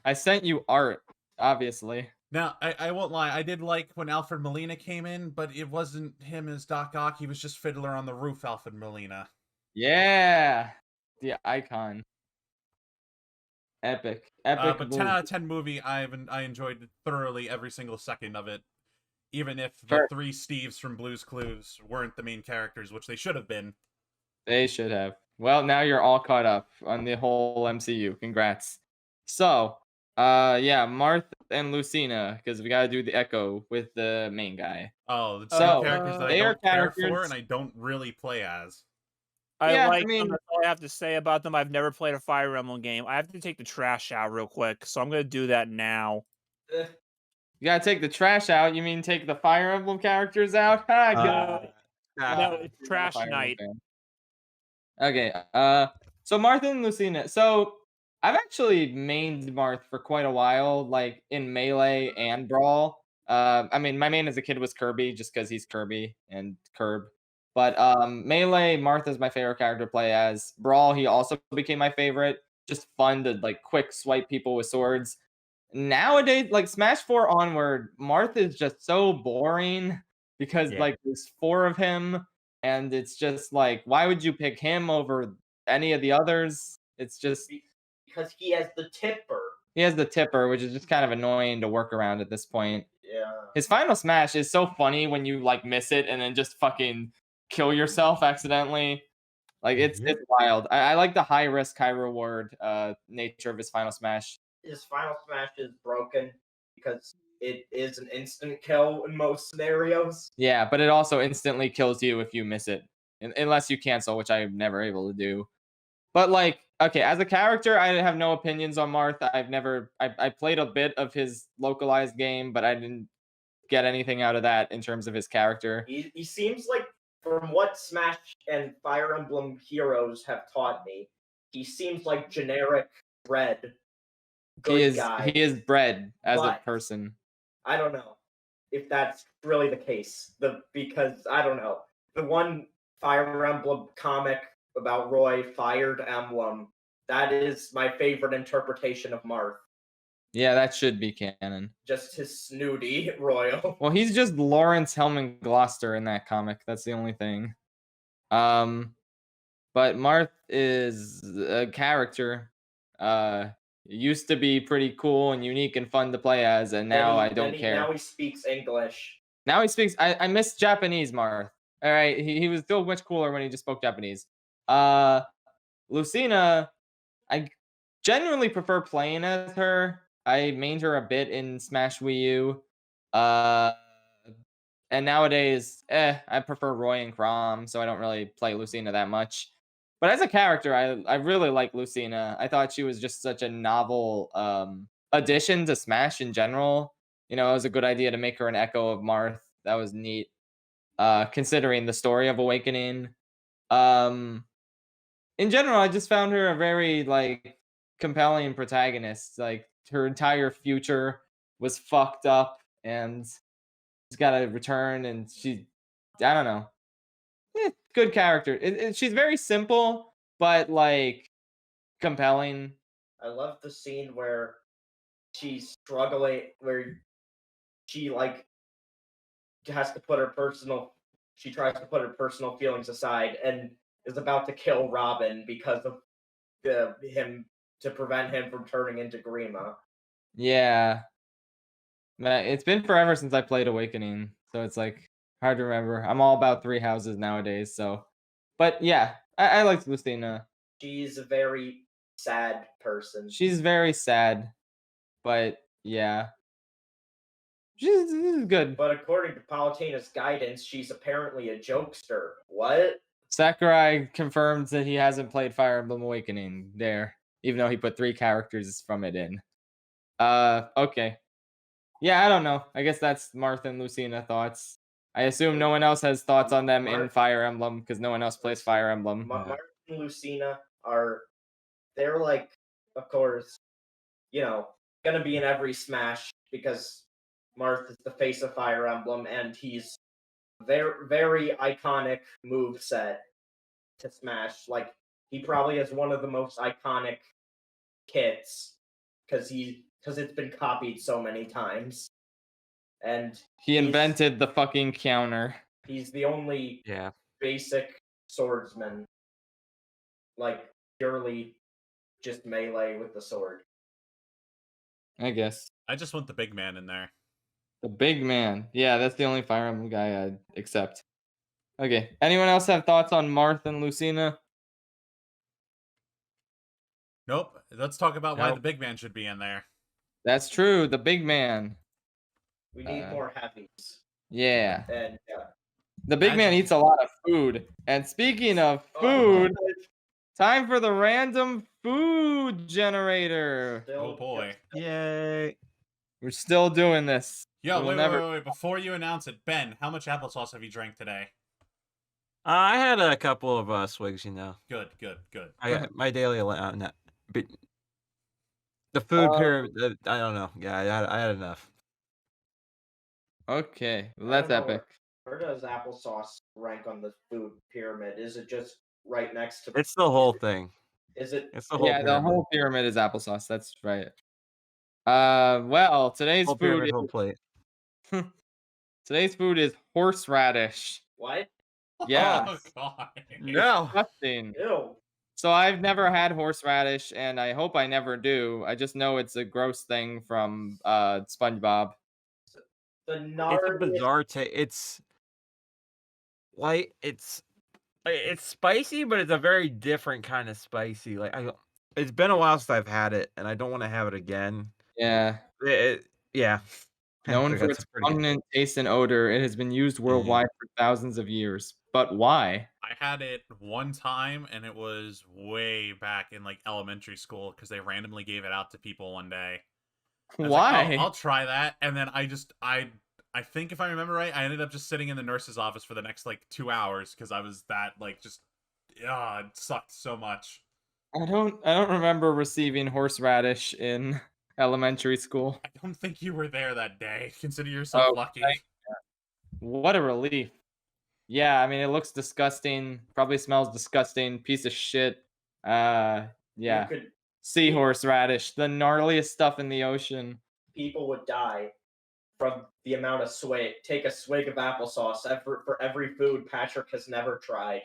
I sent you art, obviously. Now, I won't lie, I did like when Alfred Molina came in, but it wasn't him as Doc Ock, he was just Fiddler on the Roof Alfred Molina. Yeah! The icon. Epic. But movie. 10 out of 10 movie, I enjoyed thoroughly every single second of it. Even if the three Steves from Blue's Clues weren't the main characters, which they should have been. They should have. Well, now you're all caught up on the whole MCU. Congrats. So, yeah, Marth and Lucina, because we gotta do the Echo with the main guy. Oh, the two characters that I don't care for and I don't really play as. I mean, that's all I have to say about them. I've never played a Fire Emblem game. I have to take the trash out real quick, so I'm gonna do that now. You gotta take the trash out. You mean take the Fire Emblem characters out? No, it's trash night. Okay. So Martha and Lucina. So I've actually mained Marth for quite a while, like in Melee and Brawl. I mean, my main as a kid was Kirby, just because he's Kirby and Curb. But Melee, Martha's my favorite character to play as. Brawl, he also became my favorite. Just fun to quick swipe people with swords. Nowadays, Smash 4 onward, Marth is just so boring because there's 4 of him, and it's just why would you pick him over any of the others? It's just because he has the tipper. He has the tipper, which is just kind of annoying to work around at this point. Yeah. His final smash is so funny when you miss it and then just fucking kill yourself accidentally. It's wild. I like the high risk, high reward nature of his final smash. His final smash is broken because it is an instant kill in most scenarios. Yeah, but it also instantly kills you if you miss it, unless you cancel, which I'm never able to do. But like, okay, as a character, I have no opinions on Marth. I played a bit of his localized game, but I didn't get anything out of that in terms of his character. He seems like, from what Smash and Fire Emblem Heroes have taught me, he seems like generic Red good guy. He is bred as a person. I don't know if that's really the case. Because I don't know. The one Fire Emblem comic about Roy, Fired Emblem, that is my favorite interpretation of Marth. Yeah, that should be canon. Just his snooty Royal. Well, he's just Lawrence Hellman Gloucester in that comic. That's the only thing. But Marth is a character. Used to be pretty cool and unique and fun to play as, and now I don't care. Now he speaks English. Now he speaks. I miss Japanese Marth. All right, he was still much cooler when he just spoke Japanese. Lucina, I genuinely prefer playing as her. I mained her a bit in Smash Wii U. And nowadays, I prefer Roy and Chrom, so I don't really play Lucina that much. But as a character, I really like Lucina. I thought she was just such a novel addition to Smash in general. You know, it was a good idea to make her an echo of Marth. That was neat, considering the story of Awakening. In general, I just found her a very like compelling protagonist. Like her entire future was fucked up, and she's got to return, and I don't know. Good character. She's very simple, but like compelling. I love the scene where she's struggling, where she like has to put her personal. She tries to put her personal feelings aside and is about to kill Robin because of him, to prevent him from turning into Grima. Yeah. Man, it's been forever since I played Awakening, so it's like hard to remember. I'm all about Three Houses nowadays, so. But yeah, I liked Lucina. She's a very sad person. She's very sad, but yeah. She's good. But according to Palutena's guidance, she's apparently a jokester. What? Sakurai confirms that he hasn't played Fire Emblem Awakening there, even though he put 3 characters from it in. Okay. Yeah, I don't know. I guess that's Marth and Lucina thoughts. I assume no one else has thoughts on them in Fire Emblem because no one else plays Fire Emblem. Marth and Lucina they're like, of course, you know, gonna be in every Smash because Marth is the face of Fire Emblem and he's very iconic move set to Smash. Like, he probably has one of the most iconic kits because it's been copied so many times. And he invented the fucking counter. He's the only basic swordsman, like purely just melee with the sword. I guess. I just want the big man in there. The big man. Yeah, that's the only Fire Emblem guy I'd accept. Okay. Anyone else have thoughts on Marth and Lucina? Nope. Let's talk about why the big man should be in there. That's true. The big man. We need more heavies. Yeah. And the big man eats a lot of food. And speaking of food, time for the random food generator. Oh boy. Yay. We're still doing this. Yo, wait. Before you announce it, Ben, how much applesauce have you drank today? I had a couple of swigs, you know. Good. My daily but the food pyramid, I don't know. Yeah, I had enough. Okay, well, that's epic. Where does applesauce rank on the food pyramid? Is it just right next to? It's the whole thing. Is it? It's the whole pyramid. The whole pyramid is applesauce. That's right. Well, today's whole food pyramid, is whole plate. Today's food is horseradish. What? Yeah. Oh god. No. Disgusting. Ew. So I've never had horseradish, and I hope I never do. I just know it's a gross thing from SpongeBob. It's a bizarre taste. It's like it's spicy, but it's a very different kind of spicy. Like it's been a while since I've had it, and I don't want to have it again. Yeah. Yeah. Known for its pungent taste and odor, it has been used worldwide for thousands of years. But why? I had it one time, and it was way back in like elementary school because they randomly gave it out to people one day. Why? Like, oh, I'll try that, and then I think if I remember right, I ended up just sitting in the nurse's office for the next like 2 hours because I was that like just it sucked so much. I don't remember receiving horseradish in elementary school. I don't think you were there that day. Consider yourself lucky. What a relief. Yeah, I mean, it looks disgusting. Probably smells disgusting. Piece of shit. Yeah. Seahorse radish, the gnarliest stuff in the ocean. People would die from the amount of swig. Take a swig of applesauce for every food Patrick has never tried.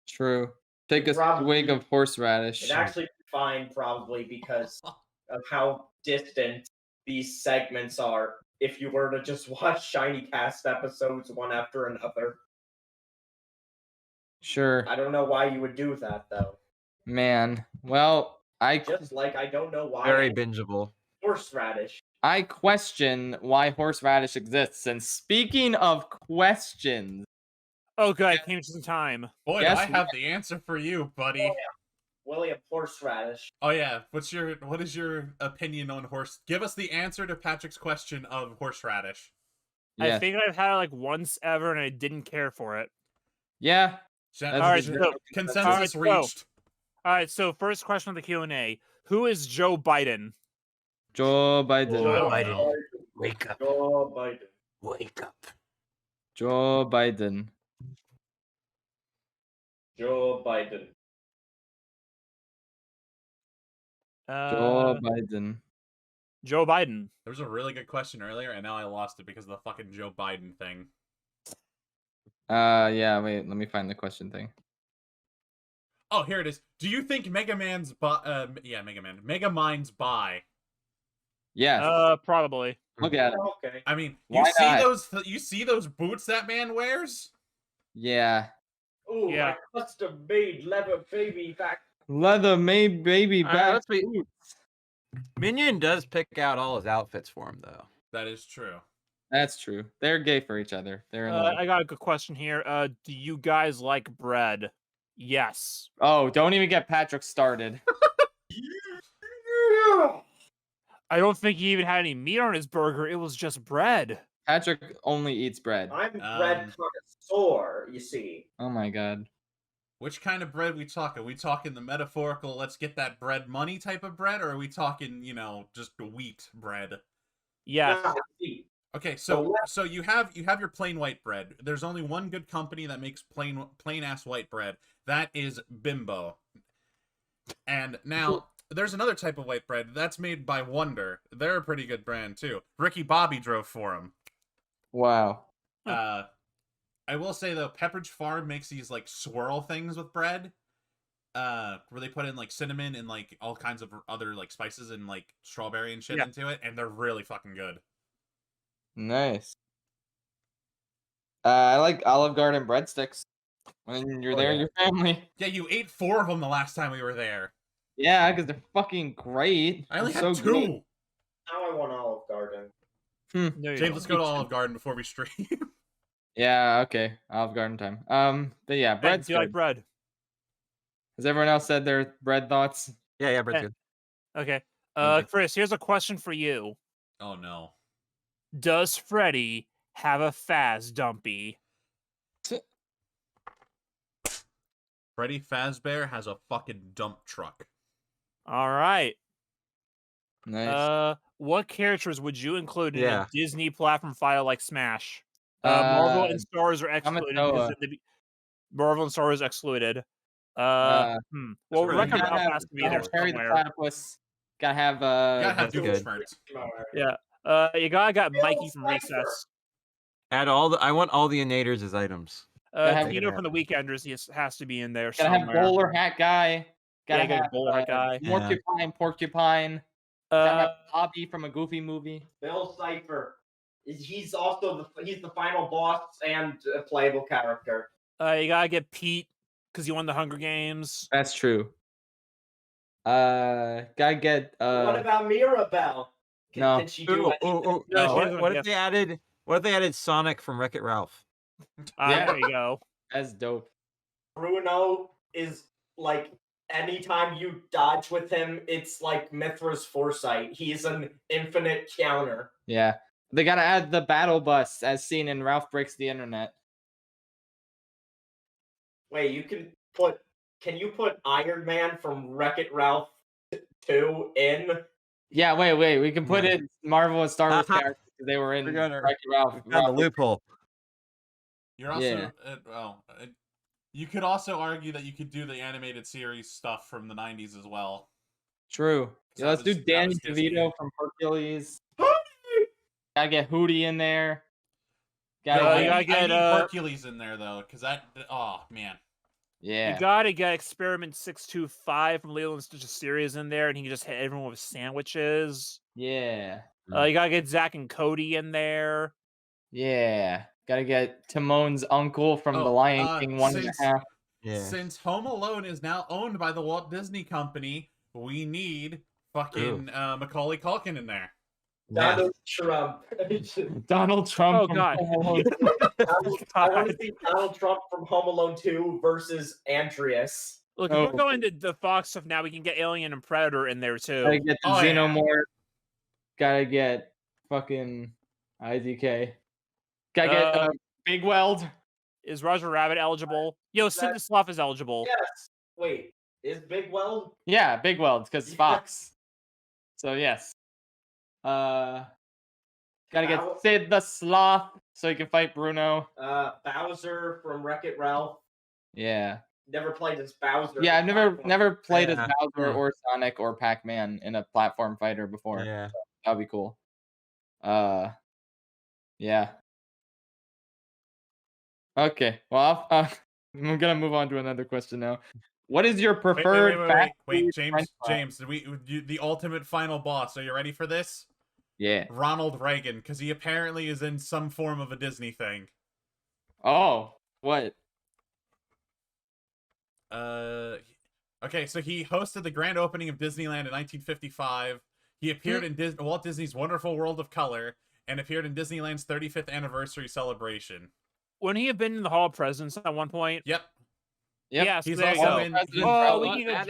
True. Take a swig of horseradish. It'd actually be fine, probably, because of how distant these segments are. If you were to just watch ShinyCast episodes one after another. Sure. I don't know why you would do that, though. Man, well, I don't know why. Very bingeable. Horseradish. I question why horseradish exists. And speaking of questions. Oh, good. I came just in time. Boy, I have the answer for you, buddy. Oh, yeah. William Horseradish. Oh yeah, what is your opinion on Give us the answer to Patrick's question of horseradish. Yeah. I think I've had it like once ever, and I didn't care for it. Yeah. All right, so consensus reached. All right, so first question of the Q&A: who is Joe Biden? Joe Biden. Joe Biden. Wake up. Joe Biden. Wake up. Joe Biden. Joe Biden. Joe Biden. Joe Biden. There was a really good question earlier, and now I lost it because of the fucking Joe Biden thing. Yeah, wait, let me find the question thing. Oh, here it is. Do you think Mega Mind's buy? Yeah. Probably. Look at it. Okay. I mean, you see those boots that man wears? Yeah. Ooh, yeah. Custom made leather baby back. Leather made baby back. Minion does pick out all his outfits for him, though. That is true. That's true. They're gay for each other. They're in love. I got a good question here. Do you guys like bread? Yes. Oh, don't even get Patrick started. I don't think he even had any meat on his burger. It was just bread. Patrick only eats bread. I'm bread connoisseur, you see. Oh my god. Which kind of bread we talking? Are we talking the metaphorical, let's get that bread money type of bread, or are we talking, just wheat bread? Yes. Okay, so you have your plain white bread. There's only one good company that makes plain ass white bread. That is Bimbo. And now there's another type of white bread that's made by Wonder. They're a pretty good brand too. Ricky Bobby drove for them. Wow. I will say though, Pepperidge Farm makes these like swirl things with bread, where they put in like cinnamon and like all kinds of other like spices and like strawberry and shit into it, and they're really fucking good. Nice. I like Olive Garden breadsticks. When you're there, your family. Yeah, you ate 4 of them the last time we were there. Yeah, because they're fucking great. I only had 2. Now I want Olive Garden. James, let's go to Olive Garden before we stream. Yeah, okay. Olive Garden time. But yeah, bread's do you like bread? Has everyone else said their bread thoughts? Yeah, bread's good. Okay. Chris, here's a question for you. Oh no. Does Freddy have a Faz Dumpy? Freddy Fazbear has a fucking dump truck. All right. Nice. What characters would you include in a Disney platform file like Smash? Marvel and Star Wars are excluded. Marvel and Star Wars excluded. Well, Wreck-It Ralph has to be there Harry the somewhere. Platypus. Gotta have good. Yeah. You got Mikey from Recess. Add I want all the innators as items. Tino from the Weekenders has to be in there. Gotta have bowler hat guy. Gotta have bowler hat guy. Porcupine. Gotta have Bobby from a Goofy movie. Bill Cipher. He's also the final boss and a playable character. You gotta get Pete because he won the Hunger Games. That's true. Gotta get. What about Mirabelle? No. Did she do it? No, what if they added? What if they added Sonic from Wreck-It Ralph? Yeah. There you go. That's dope. Bruno is like anytime you dodge with him, it's like Mithra's foresight. He's an infinite counter. Yeah. They gotta add the battle bus as seen in Ralph Breaks the Internet. Wait, can you put Iron Man from Wreck-It Ralph 2 in? Yeah, wait. We can put Yeah. in Marvel and Star Wars characters because they were in We're gonna- Wreck-It Ralph. We found the loophole. You're also you could also argue that you could do the animated series stuff from the 90s as well. True. Yeah, let's do Danny DeVito from Hercules. Gotta get Hootie in there. I need Hercules in there though, because oh man. Yeah. You gotta get Experiment 625 from Lilo and Stitch's series in there, and he can just hit everyone with sandwiches. Yeah. You gotta get Zach and Cody in there. Yeah. Gotta get Timon's uncle from The Lion King 1.5. Yeah. Since Home Alone is now owned by the Walt Disney Company, we need fucking Macaulay Culkin in there. Donald Trump. Donald Trump. Oh god. I want to see Donald Trump from Home Alone 2 versus Andreas. Look, if we're going to the Fox stuff now, we can get Alien and Predator in there too. Gotta get the Xenomorph. Gotta get fucking IDK. Gotta get Big Weld. Is Roger Rabbit eligible? Yo, Sid Sloth is eligible. Yes. Wait, is Big Weld? Yeah, Big Weld, because it's Fox. So yes. Gotta get Sid the Sloth so he can fight Bruno. Bowser from Wreck-It Ralph. Yeah. Never played as Bowser. Yeah, I've never played as Bowser or Sonic or Pac-Man in a platform fighter before. Yeah. So that'd be cool. Yeah. Okay. Well, I'm gonna move on to another question now. What is your preferred wait, James, the ultimate final boss. Are you ready for this? Yeah. Ronald Reagan, because he apparently is in some form of a Disney thing. Oh, what? Okay, so he hosted the grand opening of Disneyland in 1955. He appeared in Walt Disney's Wonderful World of Color and appeared in Disneyland's 35th anniversary celebration. Wouldn't he have been in the Hall of Presidents at one point? Yep. Yes, he's there also you in. go. We can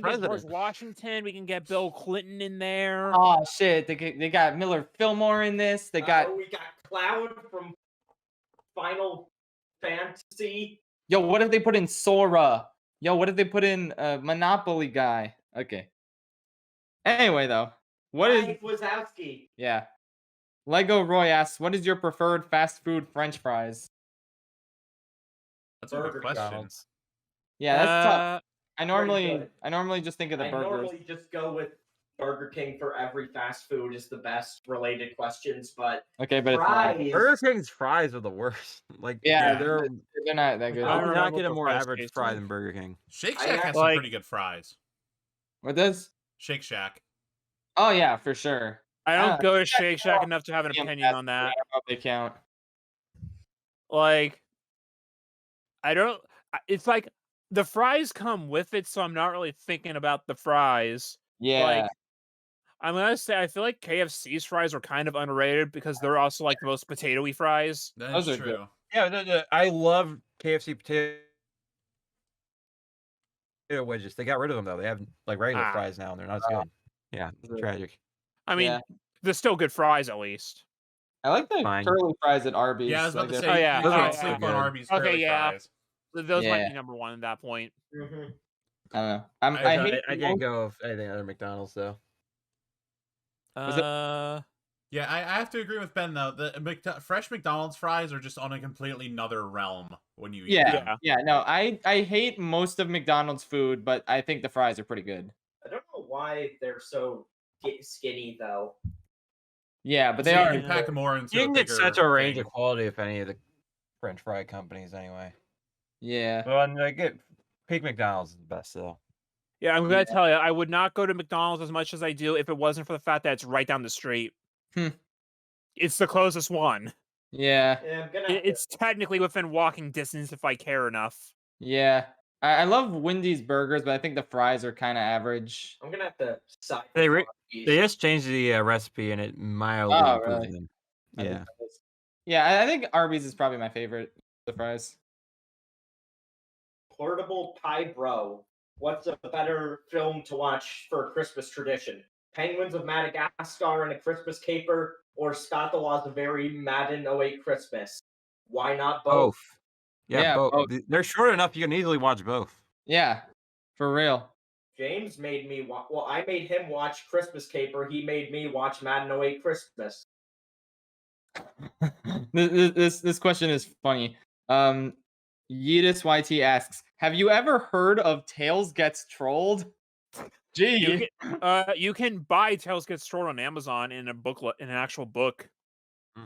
get George Washington. We can get Bill Clinton in there. Oh shit! They got Miller Fillmore in this. They got. We got Cloud from Final Fantasy. Yo, what if they put in Sora? Yo, what if they put in Monopoly guy? Okay. Anyway, though, what is Wazowski? Yeah. Lego Roy asks, "What is your preferred fast food French fries?" That's a good question. Yeah, that's tough. I normally just think of the burgers. I normally just go with Burger King for every fast food is the best related questions, but okay, but fries, Burger King's fries are the worst. Like they're not that good. I would not get a more average fry than Burger King. Shake Shack has some pretty good fries. What does? Shake Shack. Oh yeah, for sure. I don't go to Shake Shack enough to have an opinion on that. I don't know if they count. Like, I don't. It's like the fries come with it, so I'm not really thinking about the fries. Yeah. Like, I'm gonna say I feel like KFC's fries are kind of underrated because they're also like the most potato-y fries. That's true. Yeah, I love KFC potato wedges. They got rid of them though. They have like regular fries now, and they're not as good. Yeah, tragic. I mean, they're still good fries at least. I like the curly fries at Arby's. Yeah, I was about to say. Oh yeah, you can't sleep on Arby's curly fries. Those might be number one at that point. Mm-hmm. I don't know. I can't go with anything other than McDonald's though. Yeah, I have to agree with Ben though. The fresh McDonald's fries are just on a completely another realm when you eat them. Yeah. No, I hate most of McDonald's food, but I think the fries are pretty good. I don't know why they're so skinny though. Yeah, but so they are. You can pack more into. You can get such a range thing. of quality of any of the French fry companies anyway. Yeah. Well, I get Pig McDonald's is the best though. Yeah, I'm gonna tell you, I would not go to McDonald's as much as I do if it wasn't for the fact that it's right down the street. It's the closest one. Yeah. It's technically within walking distance if I care enough. Yeah. I love Wendy's burgers, but I think the fries are kind of average. I'm gonna have to side They with they just changed the recipe and it mildly Oh, improved really? them. I didn't Yeah. know this. Yeah, I think Arby's is probably my favorite. The fries. Portable Pie Bro. What's a better film to watch for a Christmas tradition? Penguins of Madagascar and a Christmas Caper, or Scott the Law's A Very Madden 08 Christmas? Why not both? Both. Yeah, Yeah, both. both. They're short enough you can easily watch both. Yeah, for real. James made me well, I made him watch Christmas Caper. He made me watch Madden 08 Christmas. This question is funny. Yeetus YT asks, "Have you ever heard of Tails Gets Trolled?" Gee, you can buy Tails Gets Trolled on Amazon in a booklet, in an actual book.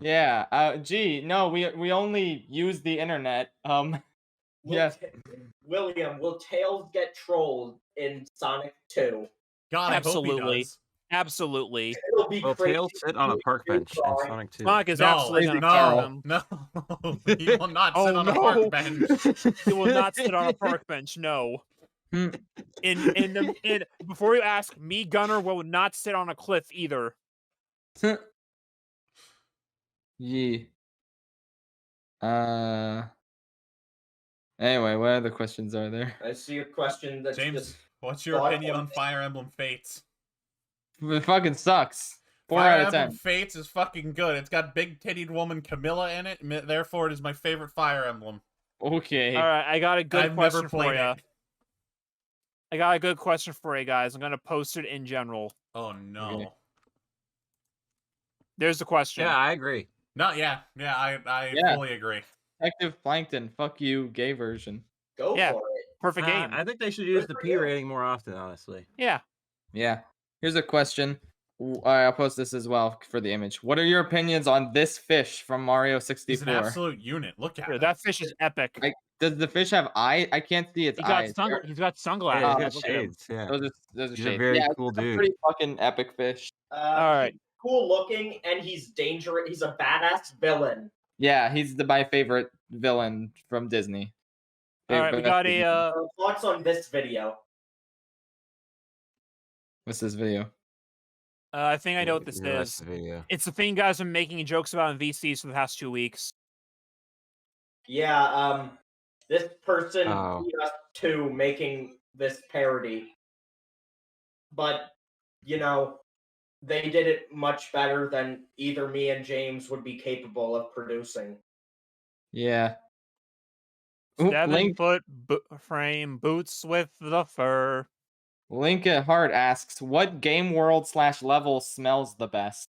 yeah. Gee, no, we only use the internet. Yes. William, will Tails get trolled in Sonic 2? God, Absolutely. I hope he does. Absolutely. It'll be Well, crazy. Tails sit on a park bench in Sonic 2. Sonic is No, absolutely going to no, kill him. no. He will not sit on a no. park bench. He will not sit on a park bench. No. Hmm. Before you ask, me Gunner will not sit on a cliff either. Yeah. Anyway, what other questions are there? I see a question that's James, just what's your opinion on Fire Emblem Fates? It fucking sucks. 4 Fire out of Emblem 10. Fates is fucking good. It's got big-tittied woman Camilla in it, therefore it is my favorite Fire Emblem. Okay. All right, I got a good I've question never for played you. it. I got a good question for you guys. I'm gonna post it in general. Oh no. Okay. There's the question. Yeah, I agree. No, yeah, I fully agree. Detective Plankton, fuck you, gay version. go Yeah. for it. Perfect game. I think they should use Good the for P you. rating more often, honestly. Yeah. Yeah. Here's a question. I'll post this as well for the image. What are your opinions on this fish from Mario 64? He's an absolute unit. Look at Sure, him. that fish is epic. Does the fish have eyes? I can't see its eyes. He's got Yeah, sunglasses. he's got Look at him. shades. Yeah. Those are He's a shades. very Yeah, cool it's a dude. pretty fucking epic fish. All right. He's cool looking, and he's dangerous. He's a badass villain. Yeah, he's my favorite villain from Disney. All right, we got a. Thoughts on this video? What's this video? I think I know what this Yeah, that's is. the video. It's the thing you guys have been making jokes about in VCs for the past 2 weeks. Yeah, this person Oh. beat us to making this parody. But, you know, they did it much better than either me and James would be capable of producing. Yeah. Ooh, 7-foot frame boots with the fur. Link at Heart asks, "What game world / level smells the best?"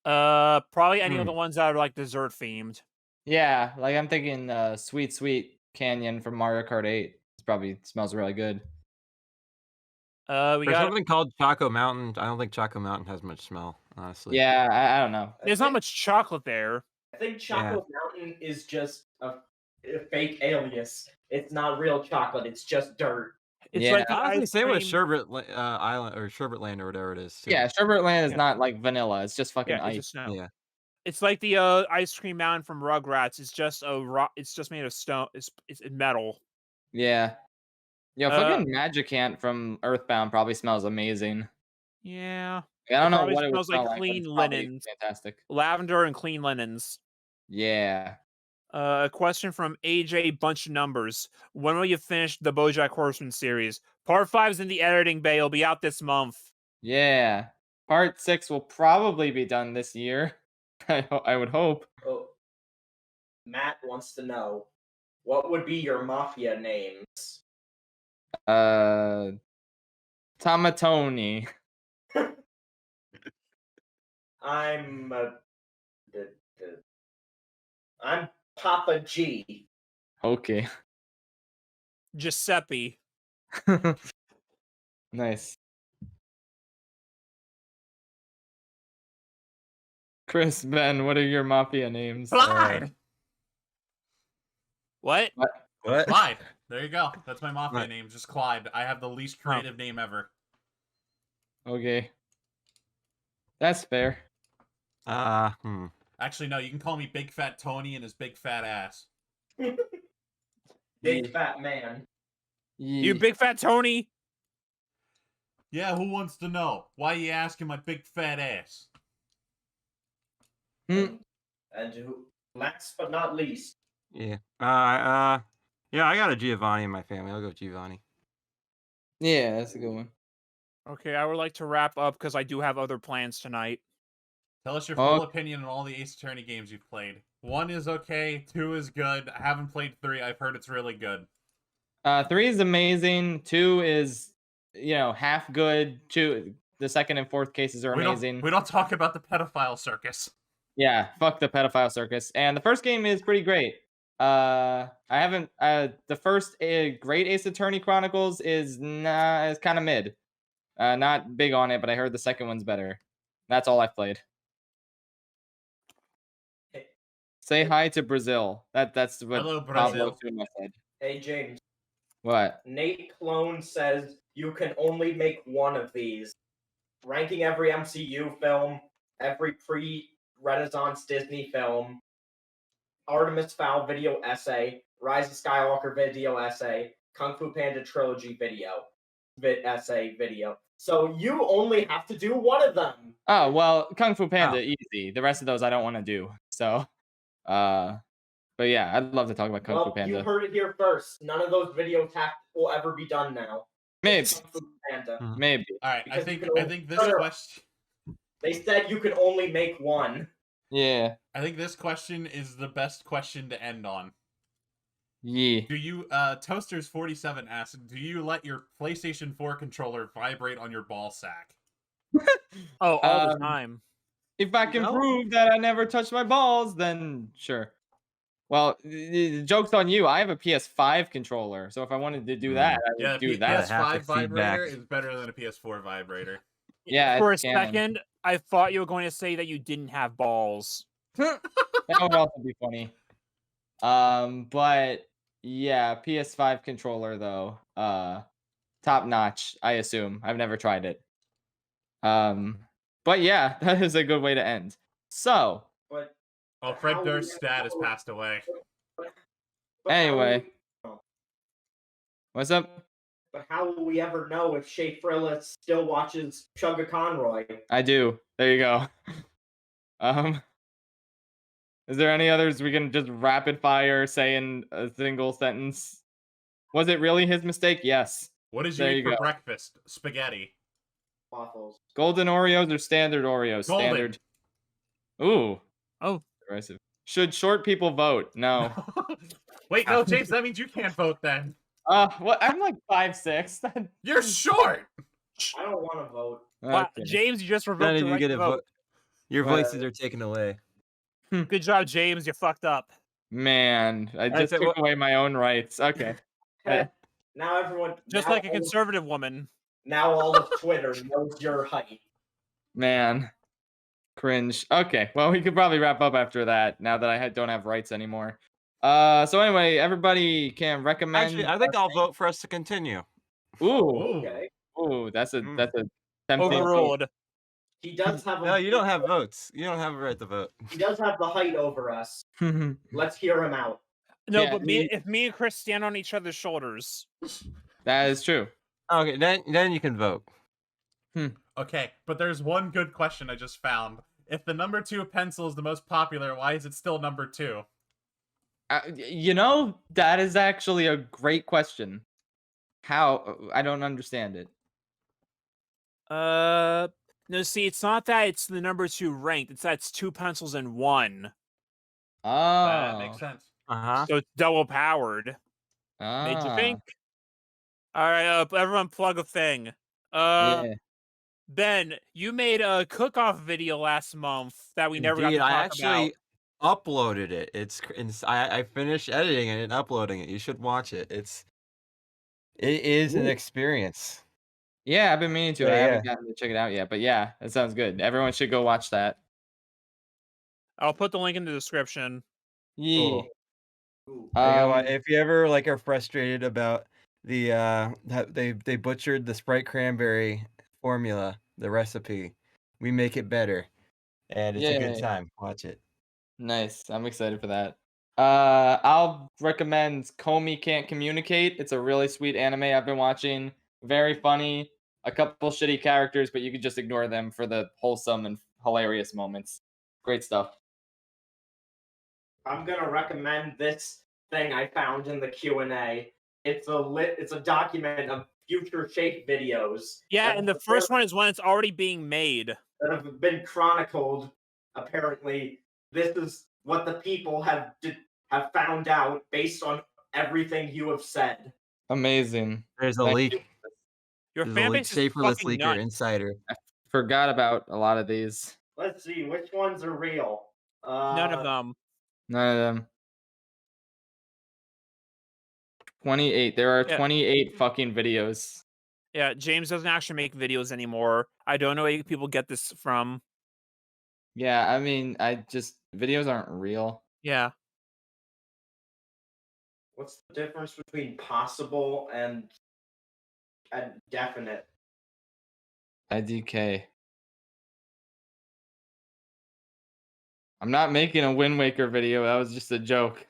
Probably any of the ones that are like dessert themed. Yeah, like I'm thinking Sweet Canyon from Mario Kart 8. It probably smells really good. We There's got something called Choco Mountain. I don't think Choco Mountain has much smell, honestly. Yeah, I don't know. there's not much chocolate there. I think Choco Mountain is just a fake alias. It's not real chocolate. It's just dirt. It's Yeah. like the Honestly, ice same with cream. Sherbet Island or Sherbet Land or whatever it is. Too. Yeah, Sherbet Land is Yeah. not like vanilla. It's just fucking Yeah, it's ice. just snow. Yeah. It's like the ice cream mountain from Rugrats. It's just It's just made of stone. It's metal. Yeah. Yo, fucking Magicant from Earthbound probably smells amazing. Yeah. I don't know probably what it would smells like smell like, but clean it's probably linens. fantastic. Lavender and clean linens. Yeah. A question from AJ Bunch of Numbers. When will you finish the BoJack Horseman series? Part 5's in the editing bay. It'll be out this month. Yeah. Part 6 will probably be done this year. I would hope. Oh, Matt wants to know, what would be your mafia names? Tamatoni. I'm Papa G. Okay. Giuseppe. Nice. Chris, Ben, what are your mafia names? Clyde! What? What? Clyde. There you go. That's my mafia Right. name, just Clyde. I have the least creative name ever. Okay. That's fair. Actually, no, you can call me Big Fat Tony and his big fat ass. Big fat man. You big fat Tony. Yeah, who wants to know? Why you asking my big fat ass? And who, last but not least. Yeah. Yeah, I got a Giovanni in my family. I'll go with Giovanni. Yeah, that's a good one. Okay, I would like to wrap up because I do have other plans tonight. Tell us your full opinion on all the Ace Attorney games you've played. 1 is okay, 2 is good. I haven't played 3. I've heard it's really good. 3 is amazing. 2 is, half good. 2, the second and fourth cases are amazing. We don't talk about the pedophile circus. Yeah, fuck the pedophile circus. And the first game is pretty great. I haven't. The first Great Ace Attorney Chronicles is kind of mid. Not big on it, but I heard the second one's better. That's all I've played. Say hi to Brazil. That's what Hello, Brazil. in my head. Hey, James. What? Nate Clone says you can only make one of these. Ranking every MCU film, every pre-Renaissance Disney film, Artemis Fowl video essay, Rise of Skywalker video essay, Kung Fu Panda trilogy video, essay video. So you only have to do one of them. Oh, well, Kung Fu Panda, easy. The rest of those I don't want to do. So, but yeah, I'd love to talk about Kung Fu Panda. You heard it here first. None of those video tasks will ever be done now. Maybe. Kung Fu Panda. Maybe. All right, I think this question. They said you can only make one. Yeah. I think this question is the best question to end on. Yeah. Do you, Toasters47 asks, do you let your PlayStation 4 controller vibrate on your ball sack? All the time. If I can prove that I never touched my balls, then sure. Well, the joke's on you. I have a PS5 controller, so if I wanted to do that, I would do that. PS5 vibrator is better than a PS4 vibrator. Yeah. For a second, I thought you were going to say that you didn't have balls. That would also be funny. But yeah, PS5 controller though, top notch. I assume. I've never tried it. But yeah, that is a good way to end. So. Fred Durst's dad has passed away. Anyway. What's up? But how will we ever know if Shay Frilla still watches Chugga Conroy? I do. There you go. Is there any others we can just rapid fire say in a single sentence? Was it really his mistake? Yes. What did you eat for breakfast? Spaghetti. Waffles. Golden Oreos or standard Oreos? Golden. Standard. Ooh. Oh. Aggressive. Should short people vote? No. Wait, no, James, that means you can't vote then. What? I'm like 5'6". You're short. I don't want to vote. Wow, James, you just revoked your right to vote. Your voices are taken away. Good job, James. You fucked up. Man, I just took away my own rights. Okay. Now everyone... Just like a conservative woman. Now all of Twitter knows your height. Man. Cringe. Okay, well, we could probably wrap up after that, now that I don't have rights anymore. So anyway, everybody can recommend... Actually, I think I'll vote for us to continue. Ooh. Okay. Ooh, that's a tempting... Overruled. He does have... No, you don't have votes. You don't have a right to vote. He does have the height over us. Let's hear him out. No, but if me and Chris stand on each other's shoulders... That is true. Okay, then you can vote. Okay, but there's one good question I just found. If the number 2 pencil is the most popular, why is it still number 2? That is actually a great question. How? I don't understand it. No, see, it's not that it's the number 2 ranked. It's that it's 2 pencils in 1. Oh. That makes sense. So it's double powered. Made you think? All right, everyone plug a thing. Yeah. Ben, you made a cook-off video last month that we never got to talk about. I actually uploaded it. I finished editing it and uploading it. You should watch it. It is an experience. Yeah, I've been meaning to. I haven't gotten to check it out yet, but yeah, it sounds good. Everyone should go watch that. I'll put the link in the description. Yeah. Cool. If you ever are frustrated about the they butchered the Sprite cranberry formula, the recipe, we make it better, and it's a good time. Watch it. Nice. I'm excited for that. I'll recommend Comey Can't Communicate. It's a really sweet anime I've been watching. Very funny. A couple shitty characters, but you could just ignore them for the wholesome and hilarious moments. Great stuff. I'm gonna recommend this thing I found in the Q&A. It's a document of future shape videos. Yeah, and the first one is when it's already being made. That have been chronicled. Apparently, this is what the people have found out based on everything you have said. Amazing. There's a leak. Your There's fan a leak. base is Saferless fucking leaker nuts. insider. I forgot about a lot of these. Let's see which ones are real. None of them. None of them. 28. There are 28 fucking videos. Yeah, James doesn't actually make videos anymore. I don't know where people get this from. Yeah, I mean, videos aren't real. Yeah. What's the difference between possible and definite? IDK. I'm not making a Wind Waker video. That was just a joke.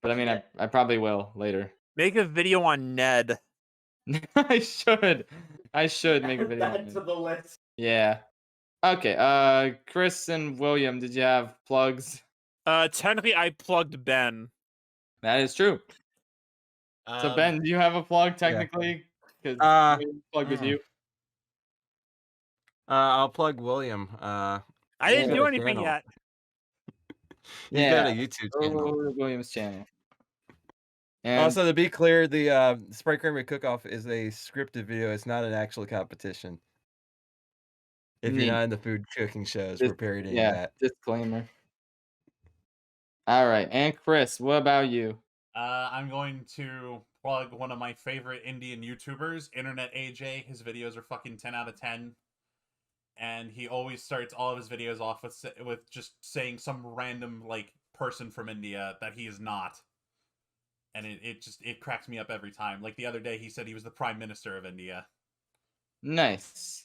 But I mean, I probably will later. Make a video on Ned. I should make a video. Add that to the list. Yeah. Okay. Chris and William, did you have plugs? Technically, I plugged Ben. That is true. So Ben, do you have a plug technically? Because plug with you. I'll plug William. I didn't do anything yet. He's got a YouTube channel. William's channel. And also, to be clear, the Sprite Creamery Cook-Off is a scripted video. It's not an actual competition. If you're not in the food cooking shows, we're parodying that. Disclaimer. All right, and Chris, what about you? I'm going to plug one of my favorite Indian YouTubers, Internet AJ. His videos are fucking 10 out of 10. And he always starts all of his videos off with just saying some random person from India that he is not. And it cracks me up every time. Like the other day, he said he was the Prime Minister of India. Nice.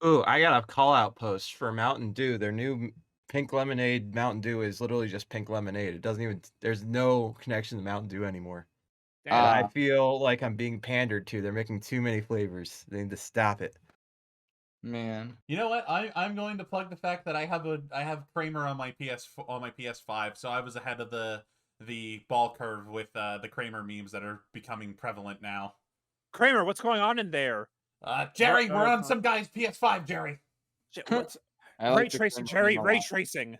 Ooh, I got a call-out post for Mountain Dew. Their new pink lemonade Mountain Dew is literally just pink lemonade. It doesn't even. There's no connection to Mountain Dew anymore. I feel like I'm being pandered to. They're making too many flavors. They need to stop it. Man. You know what? I'm going to plug the fact that I have Kramer on my PS5, so I was ahead of the ball curve with the Kramer memes that are becoming prevalent now. Kramer, what's going on in there? Jerry, we're on some guy's PS5, Jerry. Ray tracing, Jerry. Ray tracing.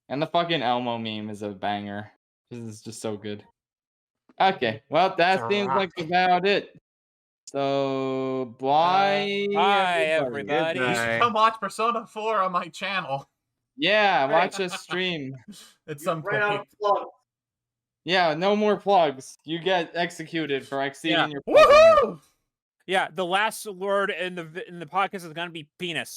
And the fucking Elmo meme is a banger. This is just so good. Okay, well, that seems like about it. So, bye. Bye, everybody. You should come watch Persona 4 on my channel. Yeah, watch us stream. At some point. Yeah, no more plugs. You get executed for exceeding your. Woohoo! Yeah, the last word in the podcast is gonna be penis.